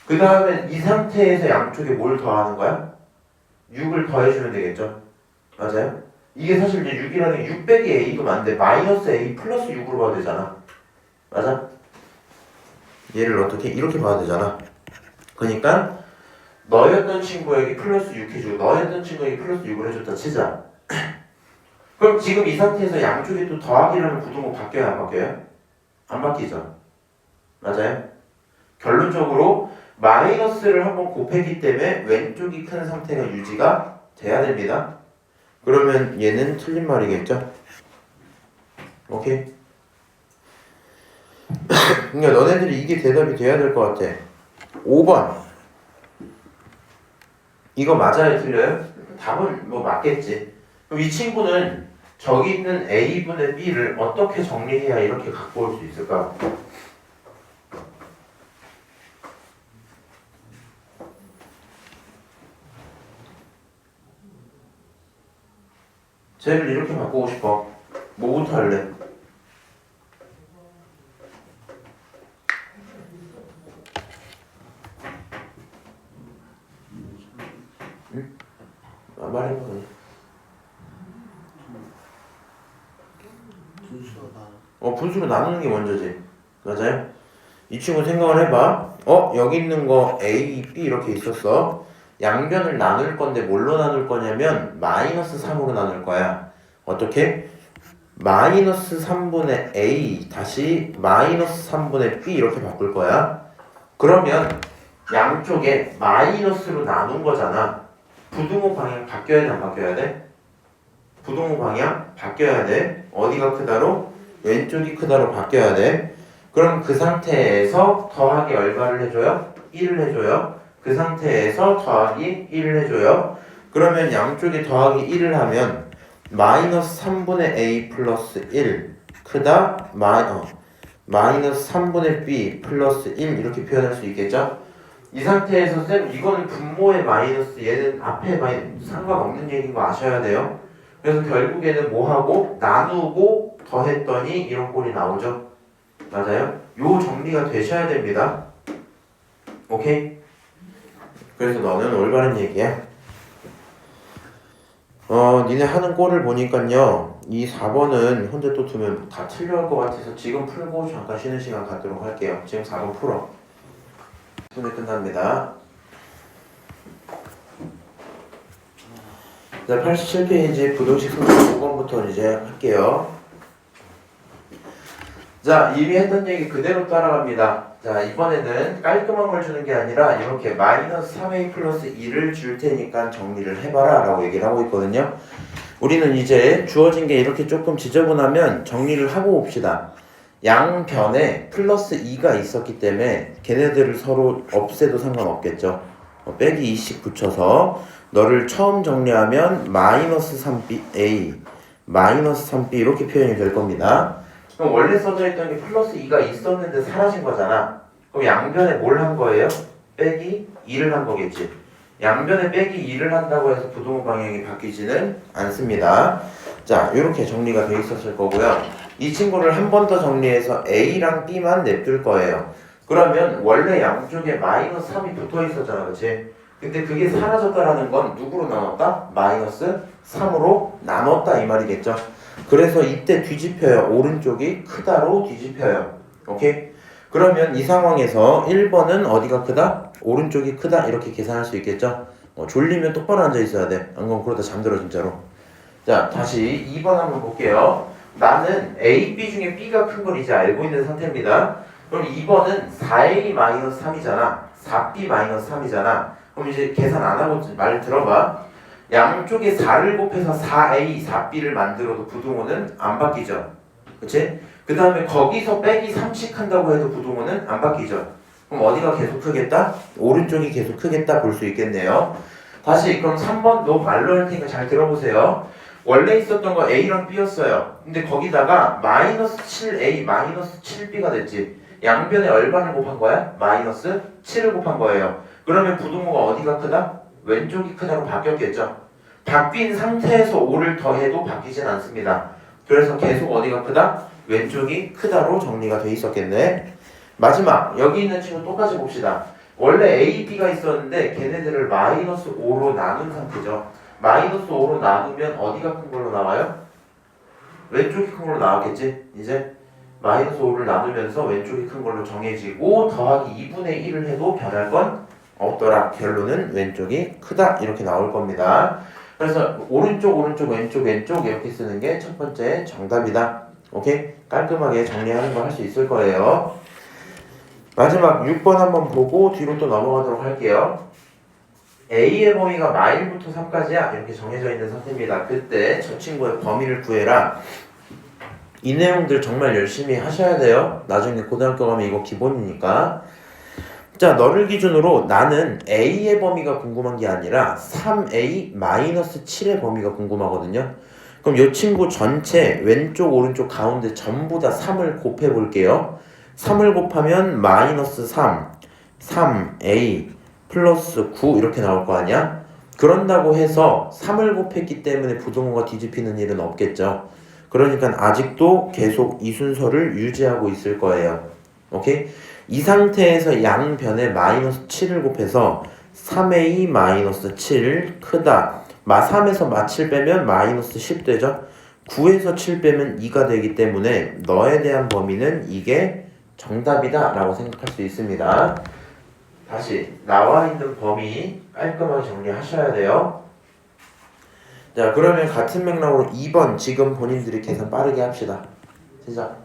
그 다음에 이 상태에서 양쪽에 뭘 더하는 거야? 6을 더해주면 되겠죠? 맞아요? 이게 사실 이제 6이라는 게 6 빼기 A도 맞는데 마이너스 A 플러스 6으로 봐도 되잖아. 맞아? 얘를 어떻게? 이렇게 봐도 되잖아. 그러니까 너였던 친구에게 플러스 6 해주고 너였던 친구에게 플러스 6을 해줬다 치자. 그럼 지금 이 상태에서 양쪽에 또 더하기라는 부등호 바뀌어요, 안 바뀌어요? 안 바뀌죠. 맞아요? 결론적으로 마이너스를 한번 곱했기 때문에 왼쪽이 큰 상태가 유지가 돼야 됩니다. 그러면 얘는 틀린 말이겠죠? 오케이? 그러니까 너네들이 이게 대답이 돼야 될 것 같아. 5번 이거 맞아요, 틀려요? 답은 뭐 맞겠지. 그럼 이 친구는 저기 있는 A분의 B를 어떻게 정리해야 이렇게 갖고 올 수 있을까? 쟤를 이렇게 바꾸고 싶어. 뭐부터 할래? 분수로 나누는 게 먼저지. 맞아요? 이 친구 생각을 해봐. 여기 있는 거 A, B 이렇게 있었어. 양변을 나눌 건데 뭘로 나눌 거냐면 마이너스 3으로 나눌 거야. 어떻게? 마이너스 3분의 A 다시 마이너스 3분의 B 이렇게 바꿀 거야. 그러면 양쪽에 마이너스로 나눈 거잖아. 부등호 방향 바뀌어야 돼, 안 바뀌어야 돼? 부등호 방향 바뀌어야 돼. 어디가 크다로? 왼쪽이 크다로 바뀌어야 돼. 그럼 그 상태에서 더하기 얼마를 해줘요? 1을 해줘요. 그 상태에서 더하기 1을 해줘요. 그러면 양쪽에 더하기 1을 하면 마이너스 3분의 A 플러스 1 크다 마이너스 3분의 B 플러스 1 이렇게 표현할 수 있겠죠? 이 상태에서 쌤 이거는 분모의 마이너스 얘는 앞에 마이너스 상관없는 얘기인 거 아셔야 돼요. 그래서 결국에는 뭐하고 나누고 더했더니 이런 꼴이 나오죠. 맞아요? 요 정리가 되셔야 됩니다. 오케이? 그래서 너는 올바른 얘기야. 니네 하는 꼴을 보니까요 이 4번은 혼자 또 두면 다 틀려할 것 같아서 지금 풀고 잠깐 쉬는 시간 갖도록 할게요. 지금 4번 풀어. 10분에 끝납니다. 자, 87페이지 부동식 성질 5번부터 이제 할게요. 자, 이미 했던 얘기 그대로 따라갑니다. 자, 이번에는 깔끔한 걸 주는 게 아니라 이렇게 마이너스 3a 플러스 2를 줄 테니까 정리를 해봐라 라고 얘기를 하고 있거든요. 우리는 이제 주어진 게 이렇게 조금 지저분하면 정리를 하고 봅시다. 양변에 플러스 2가 있었기 때문에 걔네들을 서로 없애도 상관없겠죠. 빼기 2씩 붙여서 너를 처음 정리하면 마이너스 3a 마이너스 3b 이렇게 표현이 될 겁니다. 그럼 원래 써져 있던 게 플러스 2가 있었는데 사라진 거잖아. 그럼 양변에 뭘 한 거예요? 빼기 2를 한 거겠지. 양변에 빼기 2를 한다고 해서 부등호 방향이 바뀌지는 않습니다. 자, 이렇게 정리가 돼 있었을 거고요. 이 친구를 한 번 더 정리해서 A랑 B만 냅둘 거예요. 그러면 원래 양쪽에 마이너스 3이 붙어 있었잖아, 그치? 근데 그게 사라졌다라는 건 누구로 나눴다? 마이너스 3으로 나눴다 이 말이겠죠. 그래서 이때 뒤집혀요. 오른쪽이 크다로 뒤집혀요. 오케이? 그러면 이 상황에서 1번은 어디가 크다? 오른쪽이 크다 이렇게 계산할 수 있겠죠. 졸리면 똑바로 앉아 있어야 돼. 안 그러면 그러다 잠들어 진짜로. 자, 다시 2번 한번 볼게요. 나는 A, B 중에 B가 큰 걸 이제 알고 있는 상태입니다. 그럼 2번은 4A-3이잖아 4B-3이잖아 그럼 이제 계산 안 하고 말 들어봐. 양쪽에 4를 곱해서 4A, 4B를 만들어도 부등호는 안 바뀌죠. 그치? 그 다음에 거기서 빼기 3씩 한다고 해도 부등호는 안 바뀌죠. 그럼 어디가 계속 크겠다? 오른쪽이 계속 크겠다 볼 수 있겠네요. 다시 그럼 3번도 말로 할 테니까 잘 들어보세요. 원래 있었던 거 A랑 B였어요. 근데 거기다가 마이너스 7A, 마이너스 7B가 됐지. 양변에 얼마를 곱한 거야? 마이너스 7을 곱한 거예요. 그러면 부등호가 어디가 크다? 왼쪽이 크다로 바뀌었겠죠. 바뀐 상태에서 5를 더해도 바뀌진 않습니다. 그래서 계속 어디가 크다? 왼쪽이 크다로 정리가 돼 있었겠네. 마지막 여기 있는 친구 똑같이 봅시다. 원래 A, B가 있었는데 걔네들을 마이너스 5로 나눈 상태죠. 마이너스 5로 나누면 어디가 큰 걸로 나와요? 왼쪽이 큰 걸로 나왔겠지? 이제 마이너스 5를 나누면서 왼쪽이 큰 걸로 정해지고 더하기 2분의 1을 해도 변할 건 없더라. 결론은 왼쪽이 크다 이렇게 나올 겁니다. 그래서 오른쪽 오른쪽 왼쪽 왼쪽 이렇게 쓰는 게 첫 번째 정답이다. 오케이? 깔끔하게 정리하는 거 할 수 있을 거예요. 마지막 6번 한번 보고 뒤로 또 넘어가도록 할게요. A의 범위가 마일부터 3까지야 이렇게 정해져 있는 상태입니다. 그때 저 친구의 범위를 구해라. 이 내용들 정말 열심히 하셔야 돼요. 나중에 고등학교 가면 이거 기본이니까. 자, 너를 기준으로 나는 A의 범위가 궁금한 게 아니라 3A-7의 범위가 궁금하거든요. 그럼 이 친구 전체 왼쪽 오른쪽 가운데 전부 다 3을 곱해 볼게요. 3을 곱하면 마이너스 3, 3A 플러스 9 이렇게 나올 거 아니야? 그런다고 해서 3을 곱했기 때문에 부등호가 뒤집히는 일은 없겠죠. 그러니까 아직도 계속 이 순서를 유지하고 있을 거예요. 오케이? 이 상태에서 양변에 마이너스 7을 곱해서 3A 마이너스 7 크다. 마 3에서 마 7 빼면 마이너스 10 되죠. 9에서 7 빼면 2가 되기 때문에 너에 대한 범위는 이게 정답이다 라고 생각할 수 있습니다. 다시 나와 있는 범위 깔끔하게 정리하셔야 돼요. 자, 그러면 같은 맥락으로 2번 지금 본인들이 계산 빠르게 합시다. 시작.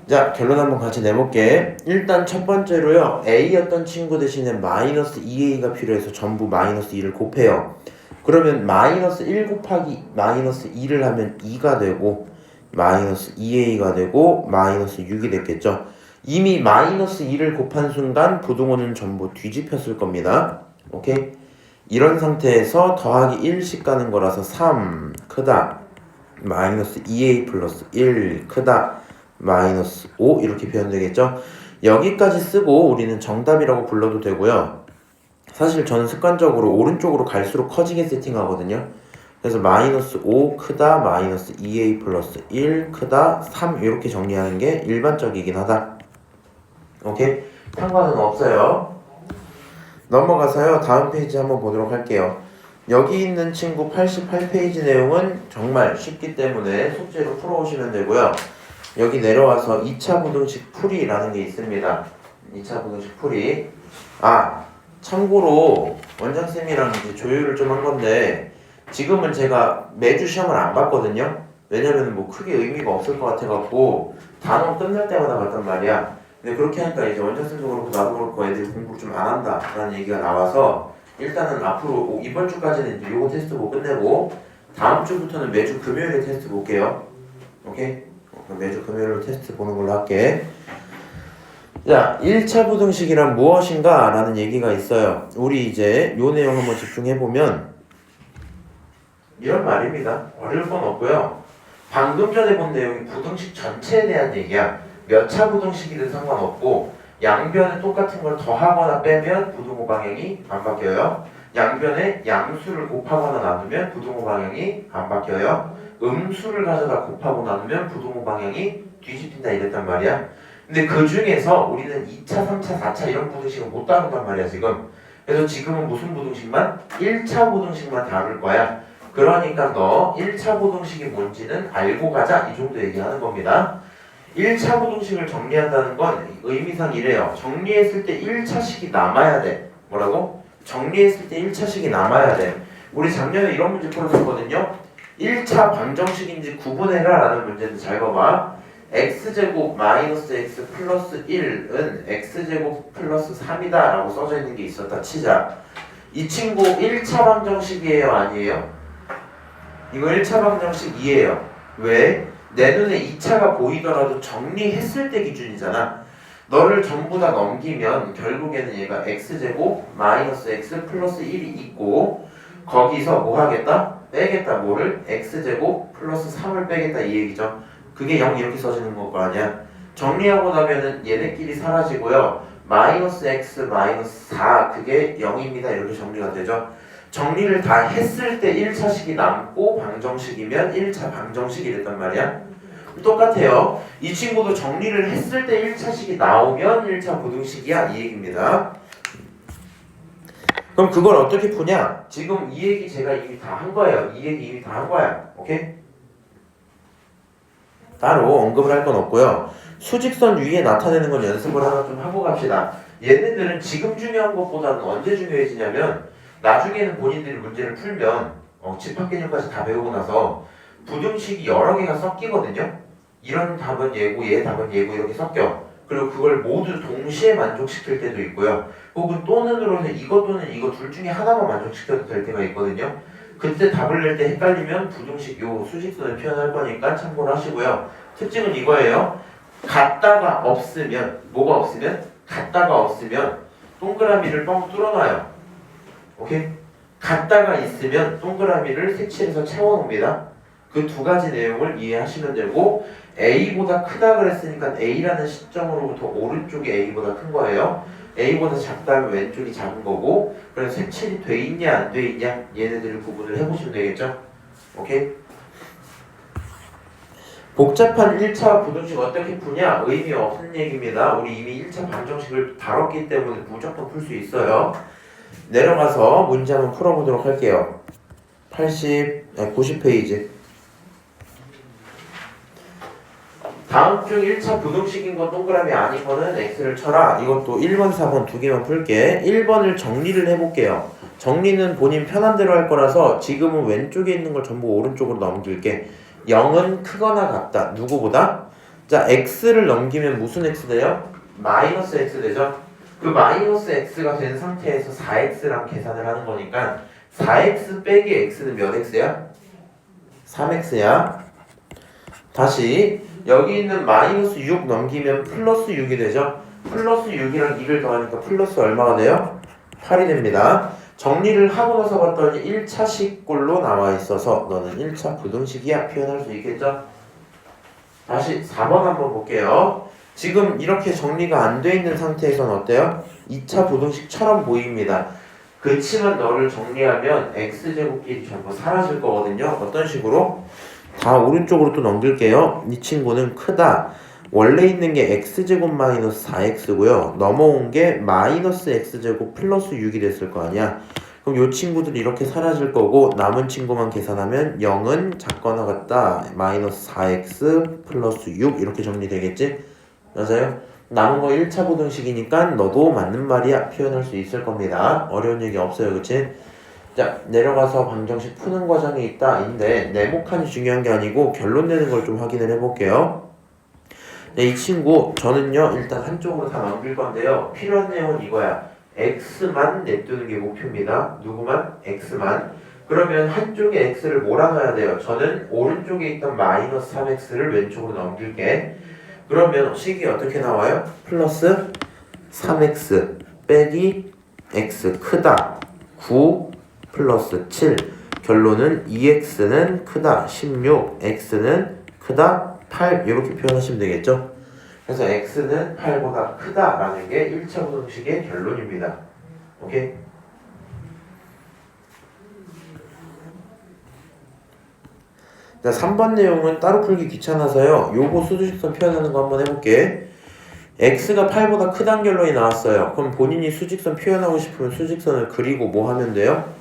자, 결론 한번 같이 내볼게. 일단 첫 번째로요, A였던 친구 대신에 마이너스 2A가 필요해서 전부 마이너스 2를 곱해요. 그러면 마이너스 1 곱하기 마이너스 2를 하면 2가 되고 마이너스 2A가 되고 마이너스 6이 됐겠죠. 이미 마이너스 2를 곱한 순간 부등호는 전부 뒤집혔을 겁니다. 오케이? 이런 상태에서 더하기 1씩 가는 거라서 3 크다 마이너스 2A 플러스 1 크다 마이너스 5 이렇게 표현되겠죠. 여기까지 쓰고 우리는 정답이라고 불러도 되고요. 사실 저는 습관적으로 오른쪽으로 갈수록 커지게 세팅하거든요. 그래서 마이너스 5 크다 마이너스 2A 플러스 1 크다 3 이렇게 정리하는 게 일반적이긴 하다. 오케이? 상관은 없어요. 넘어가서요, 다음 페이지 한번 보도록 할게요. 여기 있는 친구 88페이지 내용은 정말 쉽기 때문에 숙제로 풀어오시면 되고요. 여기 내려와서 2차 부등식 풀이라는 게 있습니다. 2차 부등식 풀이. 아, 참고로 원장쌤이랑 이제 조율을 좀 한 건데 지금은 제가 매주 시험을 안 봤거든요. 왜냐면 뭐 크게 의미가 없을 것 같아갖고 단원 끝날 때마다 봤단 말이야. 근데 그렇게 하니까 이제 원장쌤도 그렇고 나도 그렇고 애들이 공부를 좀 안 한다라는 얘기가 나와서 일단은 앞으로 이번 주까지는 이제 요거 테스트 못 끝내고 다음 주부터는 매주 금요일에 테스트 볼게요. 오케이? 매주 금요일로 테스트 보는 걸로 할게. 자, 1차 부등식이란 무엇인가? 라는 얘기가 있어요. 우리 이제 요 내용 한번 집중해보면 이런 말입니다. 어려울 건 없고요. 방금 전에 본 내용이 부등식 전체에 대한 얘기야. 몇 차 부등식이든 상관없고 양변에 똑같은 걸 더하거나 빼면 부등호 방향이 안 바뀌어요. 양변에 양수를 곱하거나 나누면 부등호 방향이 안 바뀌어요. 음수를 가져다 곱하고 나누면 부등호 방향이 뒤집힌다 이랬단 말이야. 근데 그 중에서 우리는 2차, 3차, 4차 이런 부등식을 못 다룬단 말이야 지금. 그래서 지금은 무슨 부등식만? 1차 부등식만 다룰 거야. 그러니까 너 1차 부등식이 뭔지는 알고 가자 이 정도 얘기하는 겁니다. 1차 부등식을 정리한다는 건 의미상 이래요. 정리했을 때 1차식이 남아야 돼. 뭐라고? 정리했을 때 1차식이 남아야 돼. 우리 작년에 이런 문제 풀었었거든요. 1차 방정식인지 구분해라 라는 문제인데 잘 봐봐. x제곱 마이너스 x 플러스 1은 x제곱 플러스 3이다 라고 써져 있는 게 있었다 치자. 이 친구 1차 방정식이에요 아니에요? 이거 1차 방정식이에요. 왜? 내 눈에 2차가 보이더라도 정리했을 때 기준이잖아. 너를 전부 다 넘기면 결국에는 얘가 x제곱 마이너스 x 플러스 1이 있고 거기서 뭐 하겠다? 빼겠다. 뭐를? x제곱 플러스 3을 빼겠다 이 얘기죠. 그게 0 이렇게 써지는 거 아니야. 정리하고 나면은 얘네끼리 사라지고요. 마이너스 x 마이너스 4 그게 0입니다. 이렇게 정리가 되죠. 정리를 다 했을 때 1차식이 남고 방정식이면 1차 방정식이 됐단 말이야. 똑같아요. 이 친구도 정리를 했을 때 1차식이 나오면 1차 부등식이야 이 얘기입니다. 그럼 그걸 어떻게 푸냐? 지금 이 얘기 제가 이미 다 한 거예요. 이 얘기 이미 다 한 거야. 오케이? 따로 언급을 할 건 없고요. 수직선 위에 나타내는 건 연습을 하나 좀 하고 갑시다. 얘네들은 지금 중요한 것보다는 언제 중요해지냐면 나중에는 본인들이 문제를 풀면 집합 개념까지 다 배우고 나서 부등식이 여러 개가 섞이거든요. 이런 답은 얘고 얘 답은 얘고 이렇게 섞여. 그리고 그걸 모두 동시에 만족시킬 때도 있고요. 혹은 또는으로 해서 이거 또는 이거 둘 중에 하나만 만족시켜도 될 때가 있거든요. 그때 답을 낼 때 헷갈리면 부등식 요 수직선을 표현할 거니까 참고를 하시고요. 특징은 이거예요. 같다가 없으면 뭐가 없으면? 같다가 없으면 동그라미를 뻥 뚫어놔요. 오케이? 같다가 있으면 동그라미를 색칠해서 채워놓습니다. 그 두 가지 내용을 이해하시면 되고 A보다 크다 그랬으니까 A라는 시점으로부터 오른쪽이 A보다 큰 거예요. A보다 작다면 왼쪽이 작은 거고 그래서 색칠이 돼 있냐 안 돼 있냐 얘네들을 구분을 해보시면 되겠죠. 오케이? 복잡한 1차 부등식 어떻게 푸냐? 의미 없는 얘기입니다. 우리 이미 1차 방정식을 다뤘기 때문에 무조건 풀 수 있어요. 내려가서 문제 한번 풀어보도록 할게요. 90페이지. 다음 중 1차 부등식인 건 동그라미 아닌 거는 X를 쳐라. 이것도 1번, 4번 두 개만 풀게. 1번을 정리를 해볼게요. 정리는 본인 편한 대로 할 거라서 지금은 왼쪽에 있는 걸 전부 오른쪽으로 넘길게. 0은 크거나 같다. 누구보다? 자, X를 넘기면 무슨 X 돼요? 마이너스 X 되죠? 그 마이너스 X가 된 상태에서 4X랑 계산을 하는 거니까 4X 빼기 X는 몇 X야? 3X야. 다시 여기 있는 마이너스 6 넘기면 플러스 6이 되죠? 플러스 6이랑 2를 더하니까 플러스 얼마가 돼요? 8이 됩니다. 정리를 하고 나서 봤더니 1차식 꼴로 나와 있어서 너는 1차 부등식이야 표현할 수 있겠죠? 다시 4번 한번 볼게요. 지금 이렇게 정리가 안 돼 있는 상태에서는 어때요? 2차 부등식처럼 보입니다. 그치만 너를 정리하면 x제곱끼리 전부 사라질 거거든요. 어떤 식으로? 다 오른쪽으로 또 넘길게요. 이 친구는 크다. 원래 있는 게 x제곱 마이너스 4x고요. 넘어온 게 마이너스 x제곱 플러스 6이 됐을 거 아니야. 그럼 이 친구들이 이렇게 사라질 거고 남은 친구만 계산하면 0은 작거나 같다. 마이너스 4x 플러스 6 이렇게 정리되겠지? 맞아요? 남은 거 1차 부등식이니까 너도 맞는 말이야 표현할 수 있을 겁니다. 어려운 얘기 없어요. 그치? 자, 내려가서 방정식 푸는 과정이 있다 인데 네모칸이 중요한 게 아니고 결론 내는 걸 좀 확인을 해볼게요. 네, 이 친구 저는요 일단 한쪽으로 다 넘길 건데요. 필요한 내용은 이거야. x만 냅두는 게 목표입니다. 누구만? x만. 그러면 한쪽에 x를 몰아넣어야 돼요. 저는 오른쪽에 있던 마이너스 3x를 왼쪽으로 넘길게. 그러면 식이 어떻게 나와요? 플러스 3x 빼기 x 크다 9 플러스 7 결론은 2x는 크다 16 x는 크다 8 이렇게 표현하시면 되겠죠. 그래서 x는 8보다 크다라는 게 1차 부등식의 결론입니다. 오케이? 자, 3번 내용은 따로 풀기 귀찮아서요. 요거 수직선 표현하는 거 한번 해볼게. x가 8보다 크다는 결론이 나왔어요. 그럼 본인이 수직선 표현하고 싶으면 수직선을 그리고 뭐 하면 돼요?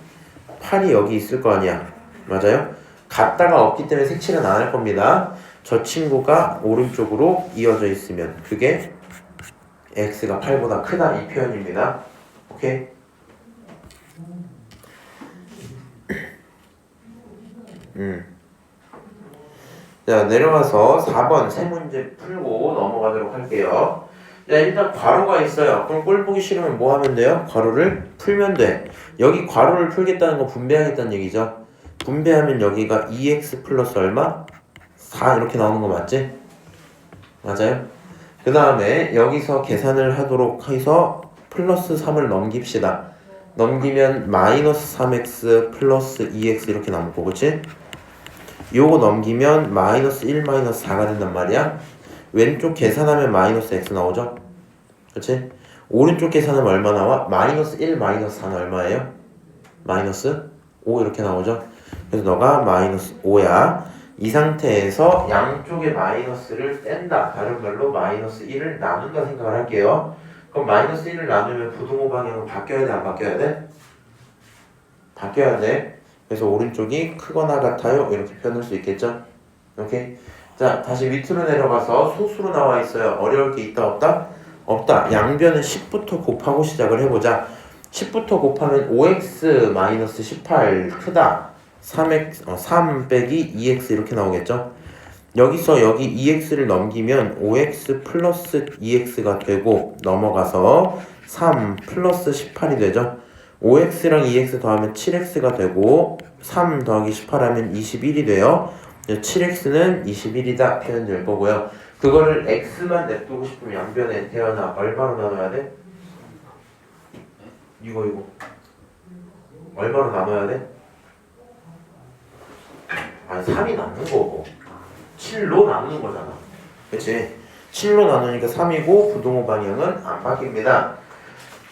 8이 여기 있을 거 아니야. 맞아요? 같다가 없기 때문에 색칠은 안 할 겁니다. 저 친구가 오른쪽으로 이어져 있으면 그게 x가 8보다 크다 이 표현입니다. 오케이? 자, 내려가서 4번 세 문제 풀고 넘어가도록 할게요. 자, 일단 괄호가 있어요. 그럼 꼴 보기 싫으면 뭐 하면 돼요? 괄호를 풀면 돼. 여기 괄호를 풀겠다는 거 분배하겠다는 얘기죠. 분배하면 여기가 2x 플러스 얼마? 4 이렇게 나오는 거 맞지? 맞아요? 그 다음에 여기서 계산을 하도록 해서 플러스 3을 넘깁시다. 넘기면 마이너스 3x 플러스 2x 이렇게 남고, 그치? 요거 넘기면 마이너스 1 마이너스 4가 된단 말이야. 왼쪽 계산하면 마이너스 x 나오죠? 그치? 오른쪽 계산하면 얼마 나와? 마이너스 1 마이너스 4는 얼마예요? 마이너스 5 이렇게 나오죠? 그래서 너가 마이너스 5야. 이 상태에서 양쪽의 마이너스를 뗀다. 다른 말로 마이너스 1을 나눈다 생각을 할게요. 그럼 마이너스 1을 나누면 부등호 방향은 바뀌어야 돼? 안 바뀌어야 돼? 바뀌어야 돼. 그래서 오른쪽이 크거나 같아요. 이렇게 표현할 수 있겠죠? 오케이? 자, 다시 밑으로 내려가서 소수로 나와 있어요. 어려울 게 있다 없다? 없다. 양변은 10부터 곱하고 시작을 해보자. 10부터 곱하면 5x-18 크다. 3 빼기 2x 이렇게 나오겠죠? 여기서 여기 2x를 넘기면 5x 플러스 2x가 되고 넘어가서 3 플러스 18이 되죠. 5x랑 2x 더하면 7x가 되고 3 더하기 18하면 21이 돼요. 7x는 21이다 표현될 거고요. 그거를 x만 냅두고 싶으면 양변에 태어나 얼마로 나눠야 돼? 이거 얼마로 나눠야 돼? 아니 3이 남는 거고 7로 나누는 거잖아. 그치? 7로 나누니까 3이고 부동호 방향은 안 바뀝니다.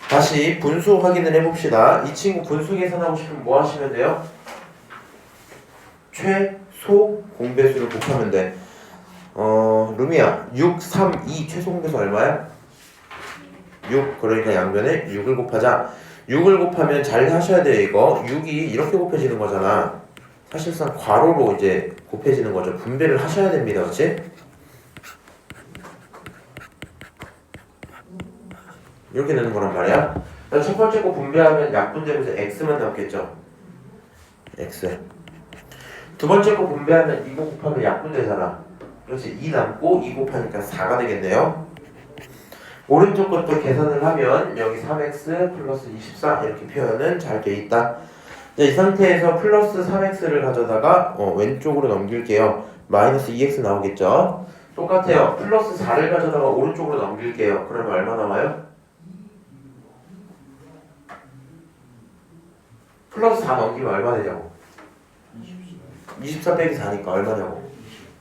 다시 분수 확인을 해봅시다. 이 친구 분수 계산하고 싶으면 뭐 하시면 돼요? 최소 공배수를 곱하면 돼. 루미야 6, 3, 2 최소 공배수 얼마야? 6. 그러니까 양변에 6을 곱하자. 6을 곱하면 잘 하셔야 돼요. 이거 6이 이렇게 곱해지는 거잖아. 사실상 괄호로 이제 곱해지는 거죠. 분배를 하셔야 됩니다. 그렇지? 이렇게 되는 거란 말이야. 첫 번째 거 분배하면 약분되면서 x만 남겠죠. x. 두 번째 거 분배하면 이거 곱하면 약분되잖아. 그렇지. 2 남고 2 곱하니까 4가 되겠네요. 오른쪽 것도 계산을 하면 여기 3x 플러스 24 이렇게 표현은 잘 돼 있다. 이 상태에서 플러스 3x를 가져다가 왼쪽으로 넘길게요. 마이너스 2x 나오겠죠. 똑같아요. 플러스 4를 가져다가 오른쪽으로 넘길게요. 그러면 얼마 나와요? 플러스 4 넘기면 얼마 되냐고? 24 빼기 4니까 얼마냐고?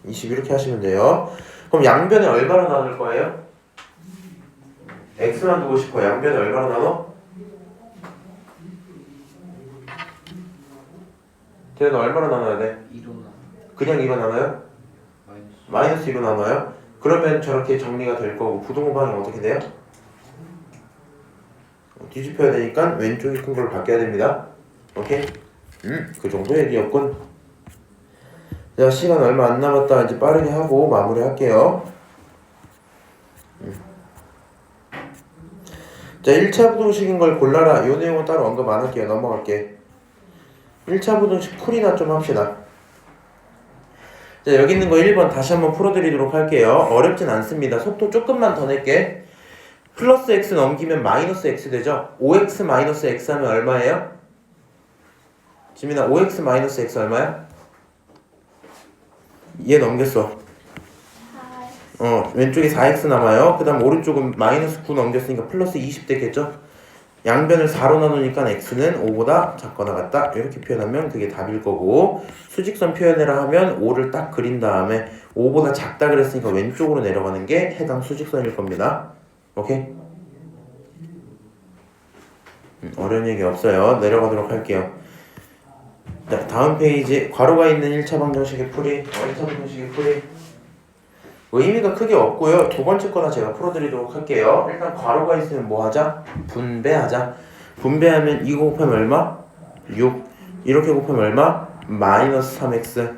20 이렇게 하시면 돼요. 그럼 양변에 얼마로 나눌 거예요? x만 두고 싶어. 양변에 얼마로 나눠? 걔는 얼마로 나눠야 돼? 2로 나. 그냥 2로 나눠요? 마이너스 2로 나눠요? 그러면 저렇게 정리가 될 거고 부동호 방향 어떻게 돼요? 뒤집혀야 되니까 왼쪽이 큰 걸로 바뀌어야 됩니다. 오케이? 그 정도 얘기였군. 자, 시간 얼마 안 남았다. 이제 빠르게 하고 마무리 할게요. 자, 1차 부동식인 걸 골라라. 이 내용은 따로 언급 안 할게요. 넘어갈게. 1차 부동식 풀이나 좀 합시다. 자, 여기 있는 거 1번 다시 한번 풀어드리도록 할게요. 어렵진 않습니다. 속도 조금만 더 낼게. 플러스 x 넘기면 마이너스 x 되죠? 5x 마이너스 x 하면 얼마예요? 지민아, 5x 마이너스 x 얼마야? 얘 넘겼어. 왼쪽에 4x 남아요. 그 다음 오른쪽은 마이너스 9 넘겼으니까 플러스 20 되겠죠? 양변을 4로 나누니까 x는 5보다 작거나 같다. 이렇게 표현하면 그게 답일 거고, 수직선 표현해라 하면 5를 딱 그린 다음에 5보다 작다 그랬으니까 왼쪽으로 내려가는 게 해당 수직선일 겁니다. 오케이? 어려운 얘기 없어요. 내려가도록 할게요. 자, 다음 페이지. 괄호가 있는 1차 방정식의 풀이. 1차 방정식의 풀이. 의미가 크게 없고요. 두 번째 거나 제가 풀어드리도록 할게요. 일단 괄호가 있으면 뭐 하자? 분배하자. 분배하면 이거 곱하면 얼마? 6. 이렇게 곱하면 얼마? 마이너스 3x.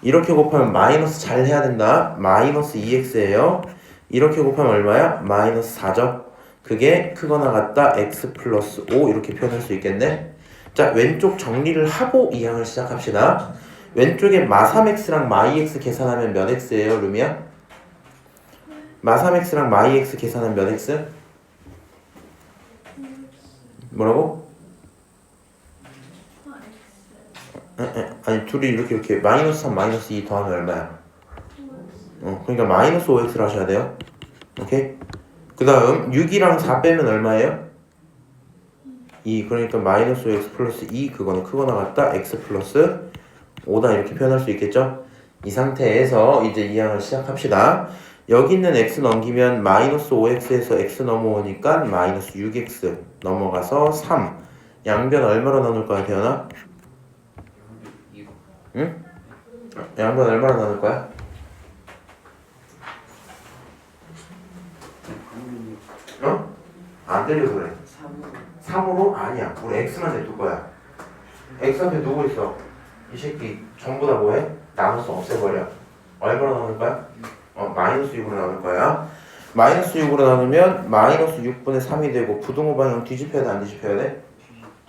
이렇게 곱하면 마이너스 잘 해야 된다. 마이너스 2x예요. 이렇게 곱하면 얼마야? 마이너스 4죠. 그게 크거나 같다. x 플러스 5 이렇게 표현할 수 있겠네. 자, 왼쪽 정리를 하고 이 항을 시작합시다. 왼쪽에 마3x랑 마이x 계산하면 몇 x예요, 루미야? 마3x랑 마이x 계산하면 몇 x? 뭐라고? 아니, 둘이 이렇게 마이너스 3, 마이너스 2 더하면 얼마야? 그러니까 마이너스 5x를 하셔야 돼요. 오케이? 그 다음 6이랑 4 빼면 얼마예요? 2. 그러니까 마이너스 5x 플러스 2. 그거는 크거나 같다. x 플러스 5다 이렇게 표현할 수 있겠죠? 이 상태에서 이제 이 항을 시작합시다. 여기 있는 x 넘기면 마이너스 5x에서 x 넘어오니까 마이너스 6x 넘어가서 3. 양변 얼마로 나눌 거야, 태연아? 응? 양변 얼마로 나눌 거야? 안 들려서 그래. 3으로? 아니야. 우리 x만 냅둘 거야. x 앞에 누구 있어? 이 새끼 전부 다 뭐해? 나눠서 없애버려. 얼마로 나눌 거야? 마이너스 6으로 나눌 거야. 마이너스 6으로 나누면 마이너스 6분의 3이 되고 부동호 방향 뒤집혀야 돼, 안 뒤집혀야 돼?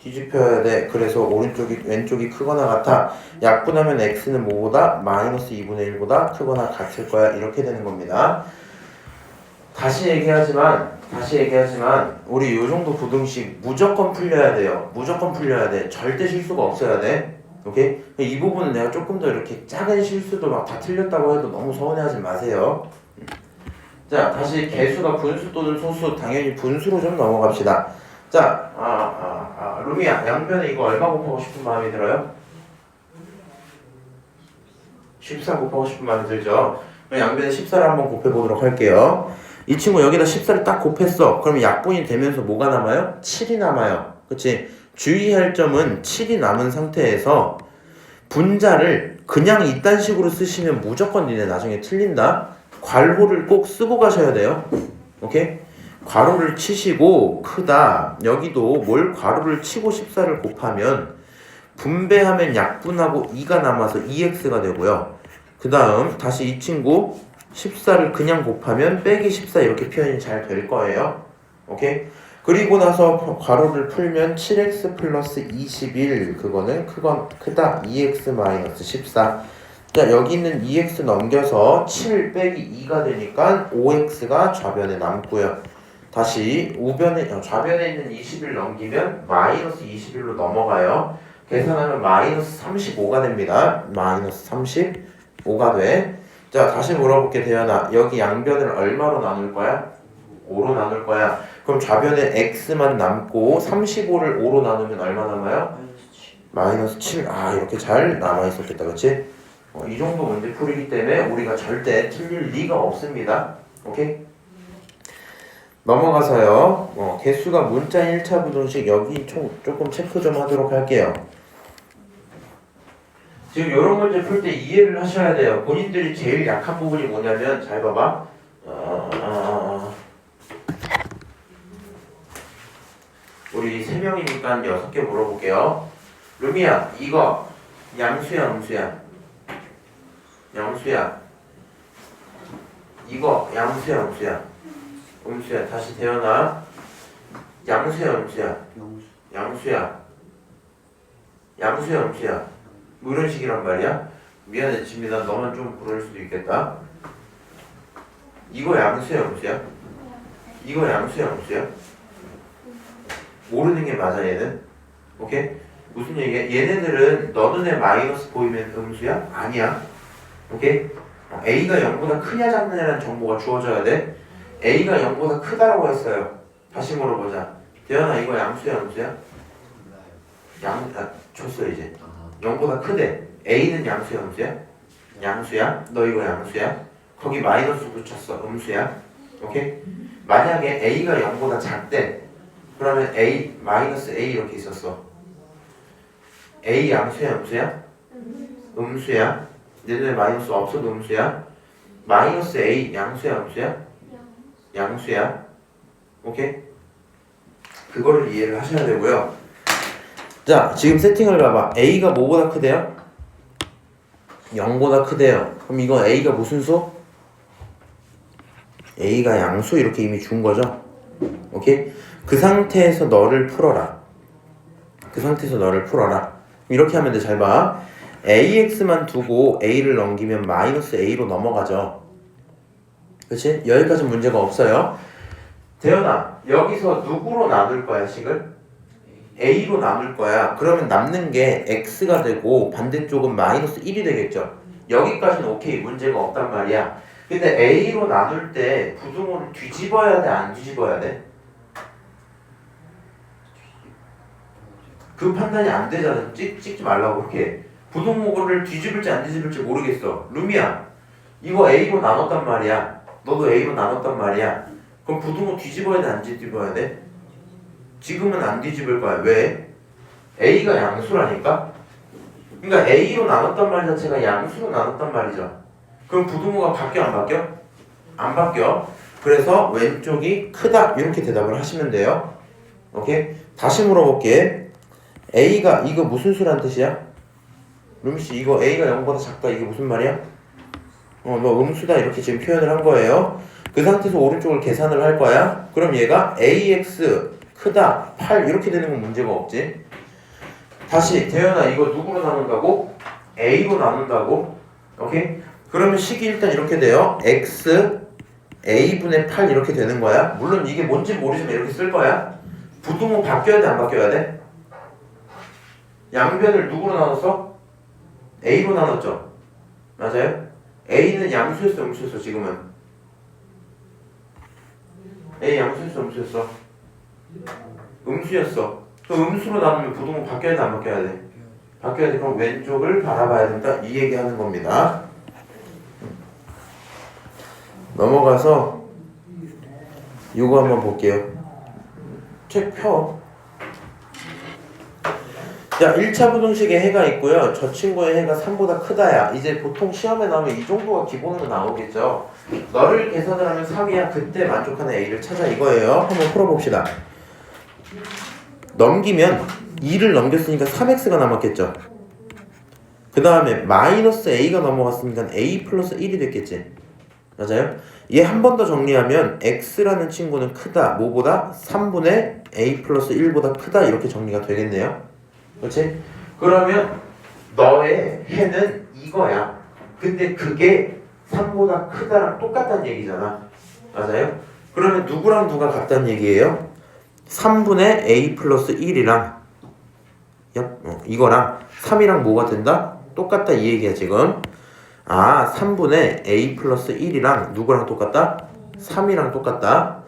뒤집혀야 돼. 그래서 왼쪽이 크거나 같아. 약분하면 x는 뭐보다? 마이너스 2분의 1보다 크거나 같을 거야. 이렇게 되는 겁니다. 다시 얘기하지만 우리 요 정도 부등식 무조건 풀려야 돼요. 무조건 풀려야 돼. 절대 실수가 없어야 돼. 오케이? 이 부분은 내가 조금 더 이렇게 작은 실수도 막 다 틀렸다고 해도 너무 서운해하지 마세요. 자, 다시 개수가 분수 또는 소수, 당연히 분수로 좀 넘어갑시다. 자, 루미야, 양변에 이거 얼마 곱하고 싶은 마음이 들어요? 14 곱하고 싶은 마음이 들죠? 그럼 양변에 14를 한번 곱해보도록 할게요. 이 친구 여기다 14를 딱 곱했어. 그럼 약분이 되면서 뭐가 남아요? 7이 남아요. 그치? 주의할 점은 7이 남은 상태에서 분자를 그냥 이딴 식으로 쓰시면 무조건 니네 나중에 틀린다. 괄호를 꼭 쓰고 가셔야 돼요. 오케이? 괄호를 치시고 크다. 여기도 뭘 괄호를 치고 14를 곱하면 분배하면 약분하고 2가 남아서 2x가 되고요. 그 다음 다시 이 친구 14를 그냥 곱하면 빼기 14 이렇게 표현이 잘 될 거예요. 오케이? 그리고 나서 괄호를 풀면 7x 플러스 21 그거는 크다 2x 마이너스 14. 자, 여기 있는 2x 넘겨서 7 빼기 2가 되니까 5x가 좌변에 남고요. 다시 좌변에 있는 21 넘기면 마이너스 21로 넘어가요. 계산하면 마이너스 35가 됩니다. 마이너스 35가 돼. 자, 다시 물어볼게, 대현아. 여기 양변을 얼마로 나눌 거야? 5로 나눌 거야. 그럼 좌변에 x만 남고 35를 5로 나누면 얼마 남아요? 마이너스 7. 이렇게 잘 남아있었겠다, 그치? 이 정도 문제 풀이기 때문에 우리가 절대 틀릴 리가 없습니다. 오케이? 넘어가서요. 개수가 문자 1차 부등식 여기 조금 체크 좀 하도록 할게요. 지금 이런 문제 풀 때 이해를 하셔야 돼요. 본인들이 제일 약한 부분이 뭐냐면 잘 봐봐. 우리 3명이니까 6개 물어볼게요. 루미야, 이거 양수야, 음수야? 양수야. 이거 양수야, 음수야? 음수야. 다시 태어나. 양수야, 음수야? 양수야. 양수야, 음수야? 뭐 이런 식이란 말이야. 미안해, 지민아. 너만 좀 그럴 수도 있겠다. 이거 양수야, 음수야? 이거 양수야, 음수야? 모르는 게 맞아, 얘는. 오케이? 무슨 얘기야? 얘네들은 너 눈에 마이너스 보이면 음수야? 아니야. 오케이? A가 0보다 크냐 작느냐라는 정보가 주어져야 돼. A가 0보다 크다라고 했어요. 다시 물어보자. 대현아, 이거 양수야, 음수야? 줬어 이제. 0보다 크대. A는 양수야, 음수야? 양수야? 너 이거 양수야? 거기 마이너스 붙였어. 음수야? 오케이? 만약에 A가 0보다 작대. 그러면 A, 마이너스 A 이렇게 있었어. A 양수야, 음수야? 음수야? 내 눈에 마이너스 없어도 음수야? 마이너스 A 양수야, 음수야? 양수야. 오케이? 그거를 이해를 하셔야 되고요. 자, 지금 세팅을 봐봐. A가 뭐보다 크대요? 0보다 크대요. 그럼 이건 A가 무슨 수? A가 양수 이렇게 이미 준 거죠. 오케이? 그 상태에서 너를 풀어라. 이렇게 하면 돼. 잘 봐. AX만 두고 A를 넘기면 마이너스 A로 넘어가죠. 그치? 여기까지 문제가 없어요. 대현아, 여기서 누구로 나눌 거야, 식을? A로 나눌 거야. 그러면 남는 게 X가 되고 반대쪽은 마이너스 1이 되겠죠. 여기까지는 오케이. 문제가 없단 말이야. 근데 A로 나눌 때 부등호를 뒤집어야 돼, 안 뒤집어야 돼? 그 판단이 안 되잖아. 찍지 말라고 그렇게. 부등호를 뒤집을지 안 뒤집을지 모르겠어. 루미야, 이거 A로 나눴단 말이야. 너도 A로 나눴단 말이야. 그럼 부등호 뒤집어야 돼, 안 뒤집어야 돼? 지금은 안 뒤집을 거야. 왜? A가 양수라니까? 그러니까 A로 나눴단 말 자체가 양수로 나눴단 말이죠. 그럼 부등호가 바뀌어, 안 바뀌어? 안 바뀌어. 그래서 왼쪽이 크다 이렇게 대답을 하시면 돼요. 오케이? 다시 물어볼게. A가 이거 무슨 수란 뜻이야? 루미씨, 이거 A가 0보다 작다 이게 무슨 말이야? 너 음수다 이렇게 지금 표현을 한 거예요. 그 상태에서 오른쪽을 계산을 할 거야. 그럼 얘가 AX 크다 8 이렇게 되는 건 문제가 없지. 다시 대현아 이거 누구로 나눈다고? A로 나눈다고? 오케이? 그러면 식이 일단 이렇게 돼요. x A분의 8 이렇게 되는 거야. 물론 이게 뭔지 모르지만 이렇게 쓸 거야. 부등호 바뀌어야 돼 안 바뀌어야 돼? 양변을 누구로 나눴어? A로 나눴죠? 맞아요? A는 양수였어 음수였어 지금은? A 양수였어 음수였어? 음수였어. 그 음수로 나누면 부등호 바뀌어야 돼 안 바뀌어야 돼? 바뀌어야 돼. 그럼 왼쪽을 바라봐야 된다 이 얘기하는 겁니다. 넘어가서 이거 한번 볼게요. 책 펴. 자, 1차 부등식에 해가 있고요. 저 친구의 해가 3보다 크다야. 이제 보통 시험에 나오면 이 정도가 기본으로 나오겠죠. 너를 계산을 하면 3이야. 그때 만족하는 A를 찾아 이거예요. 한번 풀어봅시다. 넘기면 2를 넘겼으니까 3x가 남았겠죠. 그 다음에 마이너스 A가 넘어갔으니까 A 플러스 1이 됐겠지. 맞아요? 얘 한 번 더 정리하면 x라는 친구는 크다. 뭐보다? 3분의 a 플러스 1보다 크다. 이렇게 정리가 되겠네요. 그렇지? 그러면 너의 해는 이거야. 근데 그게 3보다 크다랑 똑같다는 얘기잖아. 맞아요? 그러면 누구랑 누가 같다는 얘기예요? 3분의 a 플러스 1이랑 이거랑 3이랑 뭐가 된다? 똑같다 이 얘기야 지금. 아, 3분의 a 플러스 1이랑 누구랑 똑같다? 3이랑 똑같다.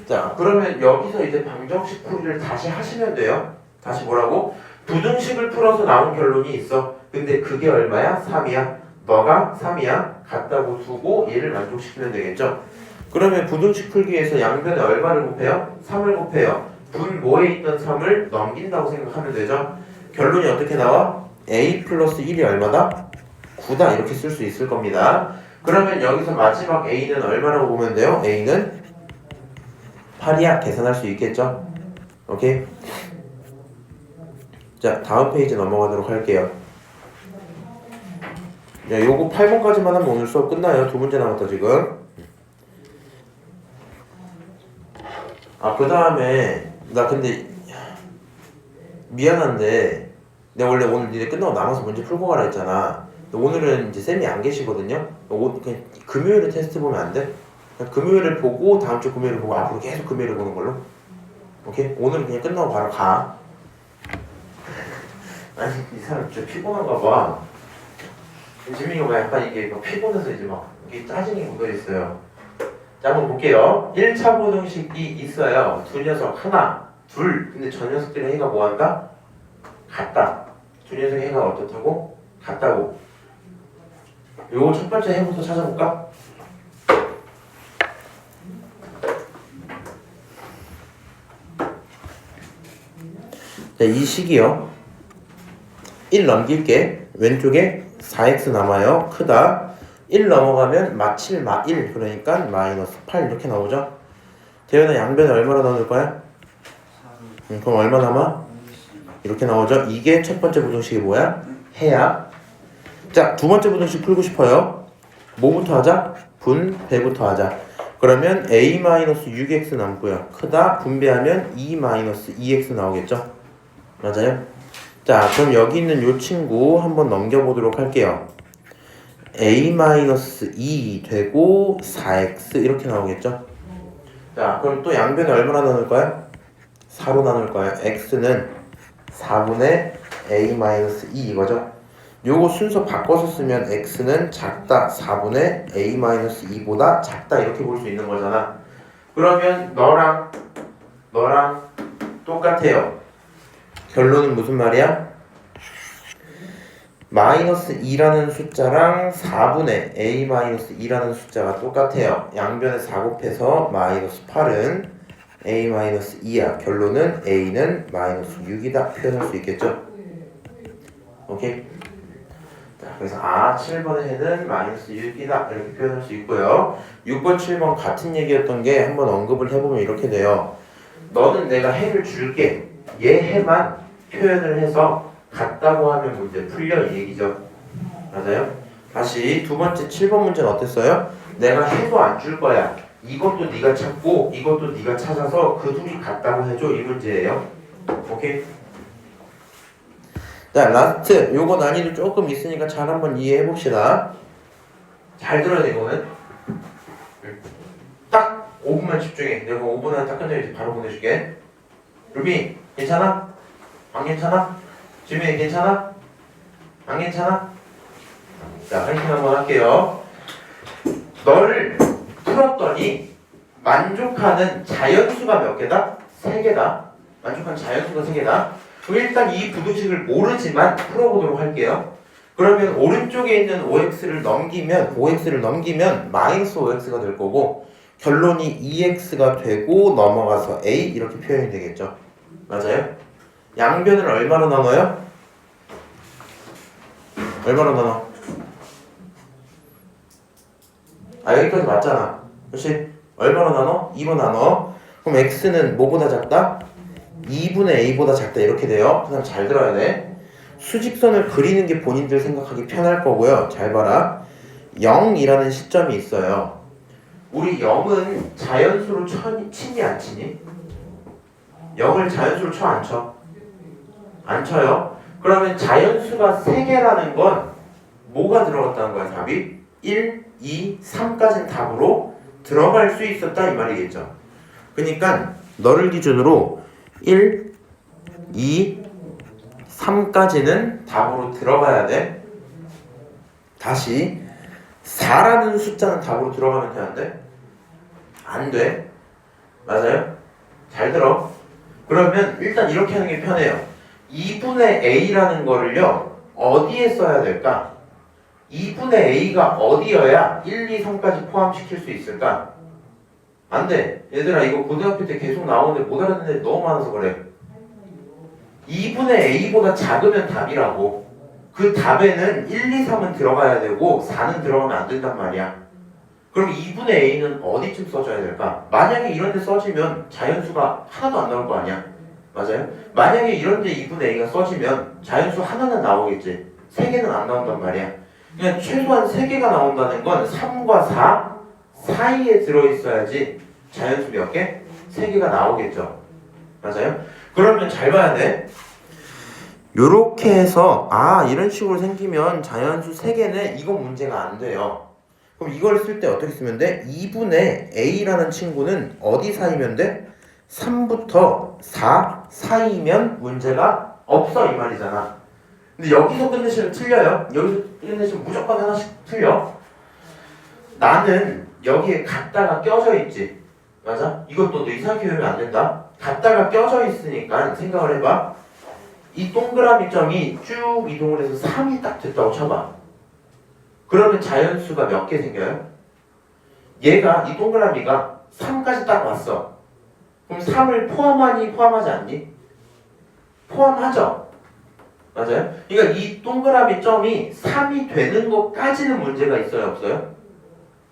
자, 그러면 여기서 이제 방정식 풀이를 다시 하시면 돼요. 다시 뭐라고? 부등식을 풀어서 나온 결론이 있어. 근데 그게 얼마야? 3이야. 너가 3이야. 같다고 두고 얘를 만족시키면 되겠죠? 그러면 부등식 풀기 위해서 양변에 얼마를 곱해요? 3을 곱해요. 분모에 있던 3을 넘긴다고 생각하면 되죠? 결론이 어떻게 나와? a 플러스 1이 얼마다? 9다 이렇게 쓸 수 있을 겁니다. 그러면 여기서 마지막 A는 얼마라고 보면 돼요? A는 8이야. 계산할 수 있겠죠? 오케이? 자, 다음 페이지 넘어가도록 할게요. 야, 요거 8번까지만 하면 오늘 수업 끝나요. 2문제 남았다 지금. 아, 그 다음에 나 근데 미안한데 내가 원래 오늘 니네 끝나고 남아서 문제 풀고 가라 했잖아. 오늘은 이제 쌤이 안 계시거든요. 그냥 금요일에 테스트 보면 안 돼? 그냥 금요일을 보고 다음 주 금요일을 보고 앞으로 계속 금요일을 보는 걸로. 오케이? 오늘은 그냥 끝나고 바로 가. 아니 이 사람 진짜 피곤한가 봐. 지민이가 약간 이게 막 피곤해서 이제 막 이게 짜증이 묻어있어요. 자 한번 볼게요. 1차 부등식이 있어요. 두 녀석 하나 둘. 근데 저 녀석들의 해가 뭐한다? 같다. 두 녀석의 해가 어떻다고? 같다고. 요거 첫 번째 해부터 찾아볼까? 자, 이 식이요. 1 넘길게. 왼쪽에 4x 남아요. 크다. 1 넘어가면 마7 마1 그러니까 마이너스 8 이렇게 나오죠. 대현아 양변에 얼마나 나올 거야? 그럼 얼마 남아? 이렇게 나오죠. 이게 첫 번째 부등식이 뭐야? 해야. 자, 두 번째 부등식 풀고 싶어요. 뭐부터 하자? 분배부터 하자. 그러면 a-6x 남고요. 크다 분배하면 2-2x 나오겠죠? 맞아요? 자, 그럼 여기 있는 요 친구 한번 넘겨보도록 할게요. a-2 되고 4x 이렇게 나오겠죠? 자, 그럼 또 양변에 얼마나 나눌 거야? 4로 나눌 거야. x는 4분의 a-2 이거죠? 요거 순서 바꿔서 쓰면 x는 작다 4분의 a-2보다 작다 이렇게 볼 수 있는 거잖아. 그러면 너랑 똑같아요. 결론은 무슨 말이야? 마이너스 2라는 숫자랑 4분의 a-2라는 숫자가 똑같아요. 양변에 4 곱해서 마이너스 8은 a-2야. 결론은 a는 마이너스 6이다 표현할 수 있겠죠? 오케이? 자, 그래서 7번의 해는 마이너스 6이다 이렇게 표현할 수 있고요. 6번, 7번 같은 얘기였던 게 한번 언급을 해보면 이렇게 돼요. 너는 내가 해를 줄게. 얘 해만 표현을 해서 같다고 하면 문제 풀려 이 얘기죠. 맞아요? 다시 두 번째 7번 문제는 어땠어요? 내가 해도 안 줄 거야. 이것도 네가 찾고 이것도 네가 찾아서 그 둘이 같다고 해줘. 이 문제예요. 오케이? 자, 라스트. 요거 난이도 조금 있으니까 잘 한번 이해해 봅시다. 잘 들어야 돼, 이거는. 딱 5분만 집중해. 내가 5분 안에 딱 끝내면 바로 보내줄게. 루비, 괜찮아? 안 괜찮아? 지민이 괜찮아? 안 괜찮아? 자, 한심 한번 할게요. 너를 풀었더니 만족하는 자연수가 몇 개다? 3개다. 만족하는 자연수가 3개다. 그럼 일단 이 부등식을 모르지만 풀어보도록 할게요. 그러면 오른쪽에 있는 OX를 넘기면 마이너스 OX가 될 거고 결론이 EX가 되고 넘어가서 A 이렇게 표현이 되겠죠. 맞아요? 양변을 얼마로 나눠요? 얼마로 나눠? 아, 여기까지 맞잖아. 그렇지? 얼마로 나눠? 2로 나눠. 그럼 X는 뭐보다 작다? 2분의 A보다 작다. 이렇게 돼요. 그냥 잘 들어야 돼. 수직선을 그리는 게 본인들 생각하기 편할 거고요. 잘 봐라. 0이라는 시점이 있어요. 우리 0은 자연수로 치니 안 치니? 0을 자연수로 쳐 안 쳐? 안 쳐요. 그러면 자연수가 3개라는 건 뭐가 들어갔다는 거야? 답이 1, 2, 3까지는 답으로 들어갈 수 있었다 이 말이겠죠. 그러니까 너를 기준으로 1, 2, 3까지는 답으로 들어가야 돼. 다시 4라는 숫자는 답으로 들어가면 돼, 안 돼? 안 돼. 맞아요? 잘 들어. 그러면 일단 이렇게 하는 게 편해요. 2분의 A라는 거를요 어디에 써야 될까? 2분의 A가 어디여야 1, 2, 3까지 포함시킬 수 있을까? 안 돼. 얘들아 이거 고등학교 때 계속 나오는데 못 알아듣는 애들 너무 많아서 그래. 2분의 A보다 작으면 답이라고. 그 답에는 1, 2, 3은 들어가야 되고 4는 들어가면 안 된단 말이야. 그럼 2분의 A는 어디쯤 써줘야 될까? 만약에 이런 데 써지면 자연수가 하나도 안 나올 거 아니야. 맞아요? 만약에 이런 데 2분의 A가 써지면 자연수 하나는 나오겠지. 3개는 안 나온단 말이야. 그냥 최소한 3개가 나온다는 건 3과 4 사이에 들어있어야지 자연수 몇 개? 3개가 나오겠죠. 맞아요? 그러면 잘 봐야 돼. 요렇게 해서 이런 식으로 생기면 자연수 3개네. 이건 문제가 안 돼요. 그럼 이걸 쓸 때 어떻게 쓰면 돼? 2분의 A라는 친구는 어디 사이면 돼? 3부터 4 사이면 문제가 없어 이 말이잖아. 근데 여기서 끝내시면 틀려요. 여기서 끝내시면 무조건 하나씩 틀려. 나는 여기에 갖다가 껴져 있지. 맞아? 이것도 너 이상하게 외우면 안 된다. 갖다가 껴져 있으니까 생각을 해봐. 이 동그라미 점이 쭉 이동을 해서 3이 딱 됐다고 쳐봐. 그러면 자연수가 몇 개 생겨요? 얘가 이 동그라미가 3까지 딱 왔어. 그럼 3을 포함하니 포함하지 않니? 포함하죠. 맞아요? 그러니까 이 동그라미 점이 3이 되는 것까지는 문제가 있어요? 없어요?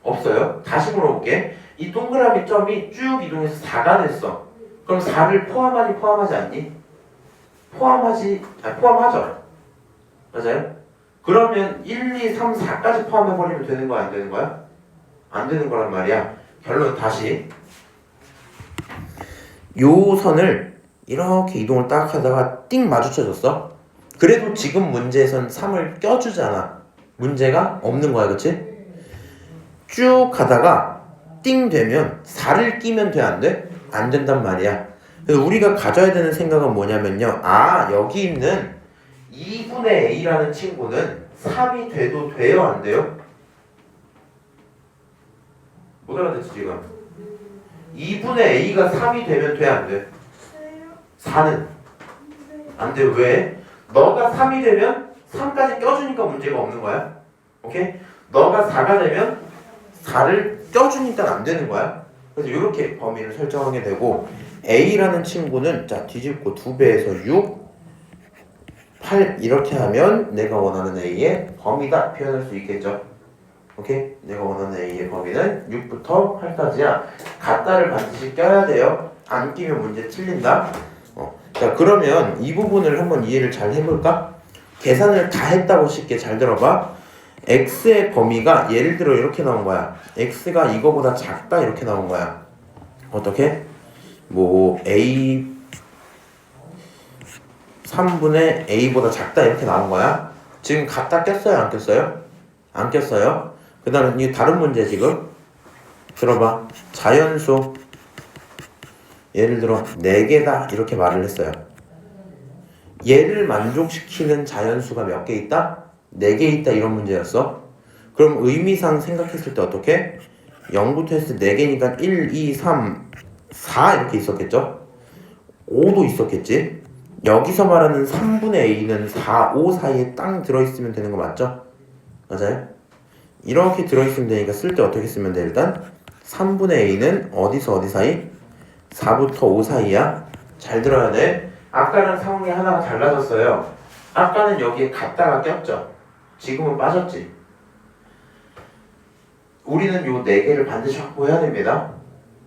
없어요. 다시 물어볼게. 이 동그라미 점이 쭉 이동해서 4가 됐어. 그럼 4를 포함하니 포함하지 않니? 포함하죠. 맞아요? 그러면 1, 2, 3, 4까지 포함해버리면 되는 거야? 안 되는 거야? 안 되는 거란 말이야. 결론 다시. 요 선을 이렇게 이동을 딱 하다가 띵 마주쳐졌어. 그래도 지금 문제에선 3을 껴주잖아. 문제가 없는 거야. 그치? 쭉 가다가 띵 되면 4를 끼면 돼? 안 돼? 안 된단 말이야. 그래서 우리가 가져야 되는 생각은 뭐냐면요. 여기 있는 2분의 A라는 친구는 3이 돼도 돼요? 안 돼요? 못 알아듣지 지금? 2분의 A가 3이 되면 돼? 안 돼? 4는? 안 돼. 왜? 너가 3이 되면 3까지 껴주니까 문제가 없는 거야. 오케이? 너가 4가 되면 4를 껴주니까 안 되는 거야. 그래서 이렇게 범위를 설정하게 되고 A라는 친구는 자 뒤집고 2배에서 6 8 이렇게 하면 내가 원하는 A의 범위다 표현할 수 있겠죠. 오케이? 내가 원하는 A의 범위는 6부터 8까지야. 같다를 반드시 껴야 돼요. 안 끼면 문제 틀린다. 자 그러면 이 부분을 한번 이해를 잘 해볼까? 계산을 다 했다고 쉽게 잘 들어봐. x의 범위가 예를 들어 이렇게 나온 거야. x가 이거보다 작다 이렇게 나온 거야. 어떻게? 뭐 a 3분의 a보다 작다 이렇게 나온 거야. 지금 갖다 꼈어요 안 꼈어요? 안 꼈어요. 그 다음에 이 다른 문제 지금 들어봐. 자연수 예를 들어 4개다 이렇게 말을 했어요. 얘를 만족시키는 자연수가 몇 개 있다? 4개 있다 이런 문제였어. 그럼 의미상 생각했을 때 어떻게? 0부터 했을 때 4개니까 1, 2, 3, 4 이렇게 있었겠죠? 5도 있었겠지? 여기서 말하는 3분의 a는 4, 5 사이에 딱 들어있으면 되는 거 맞죠? 맞아요? 이렇게 들어있으면 되니까 쓸 때 어떻게 쓰면 돼? 일단 3분의 a는 어디서 어디 사이? 4부터 5 사이야. 잘 들어야 돼. 아까랑 상황이 하나가 달라졌어요. 아까는 여기에 갖다가 꼈죠. 지금은 빠졌지. 우리는 요 4개를 반드시 확보해야 됩니다.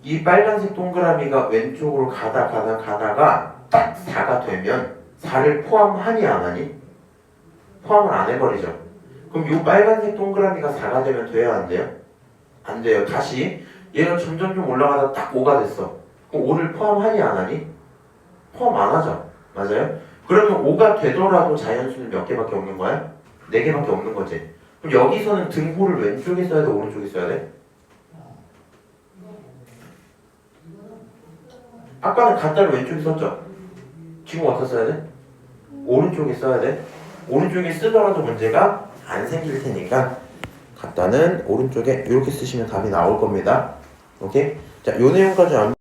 이 빨간색 동그라미가 왼쪽으로 가다가 딱 4가 되면 4를 포함하니 안 하니? 포함을 안 해버리죠. 그럼 요 빨간색 동그라미가 4가 되면 돼요 안 돼요? 안 돼요. 다시 얘가 점점 좀 올라가다 딱 5가 됐어. 그럼 5를 포함하니 안 하니? 포함 안 하죠. 맞아요? 그러면 5가 되더라도 자연수는 몇 개밖에 없는 거야? 4개밖에 없는 거지. 그럼 여기서는 등호를 왼쪽에 써야 돼? 오른쪽에 써야 돼? 아까는 갖다를 왼쪽에 썼죠? 지금 어디다 써야 돼? 오른쪽에 써야 돼? 오른쪽에 쓰더라도 문제가 안 생길 테니까 갖다는 오른쪽에 이렇게 쓰시면 답이 나올 겁니다. 오케이? 자, 요 내용까지 안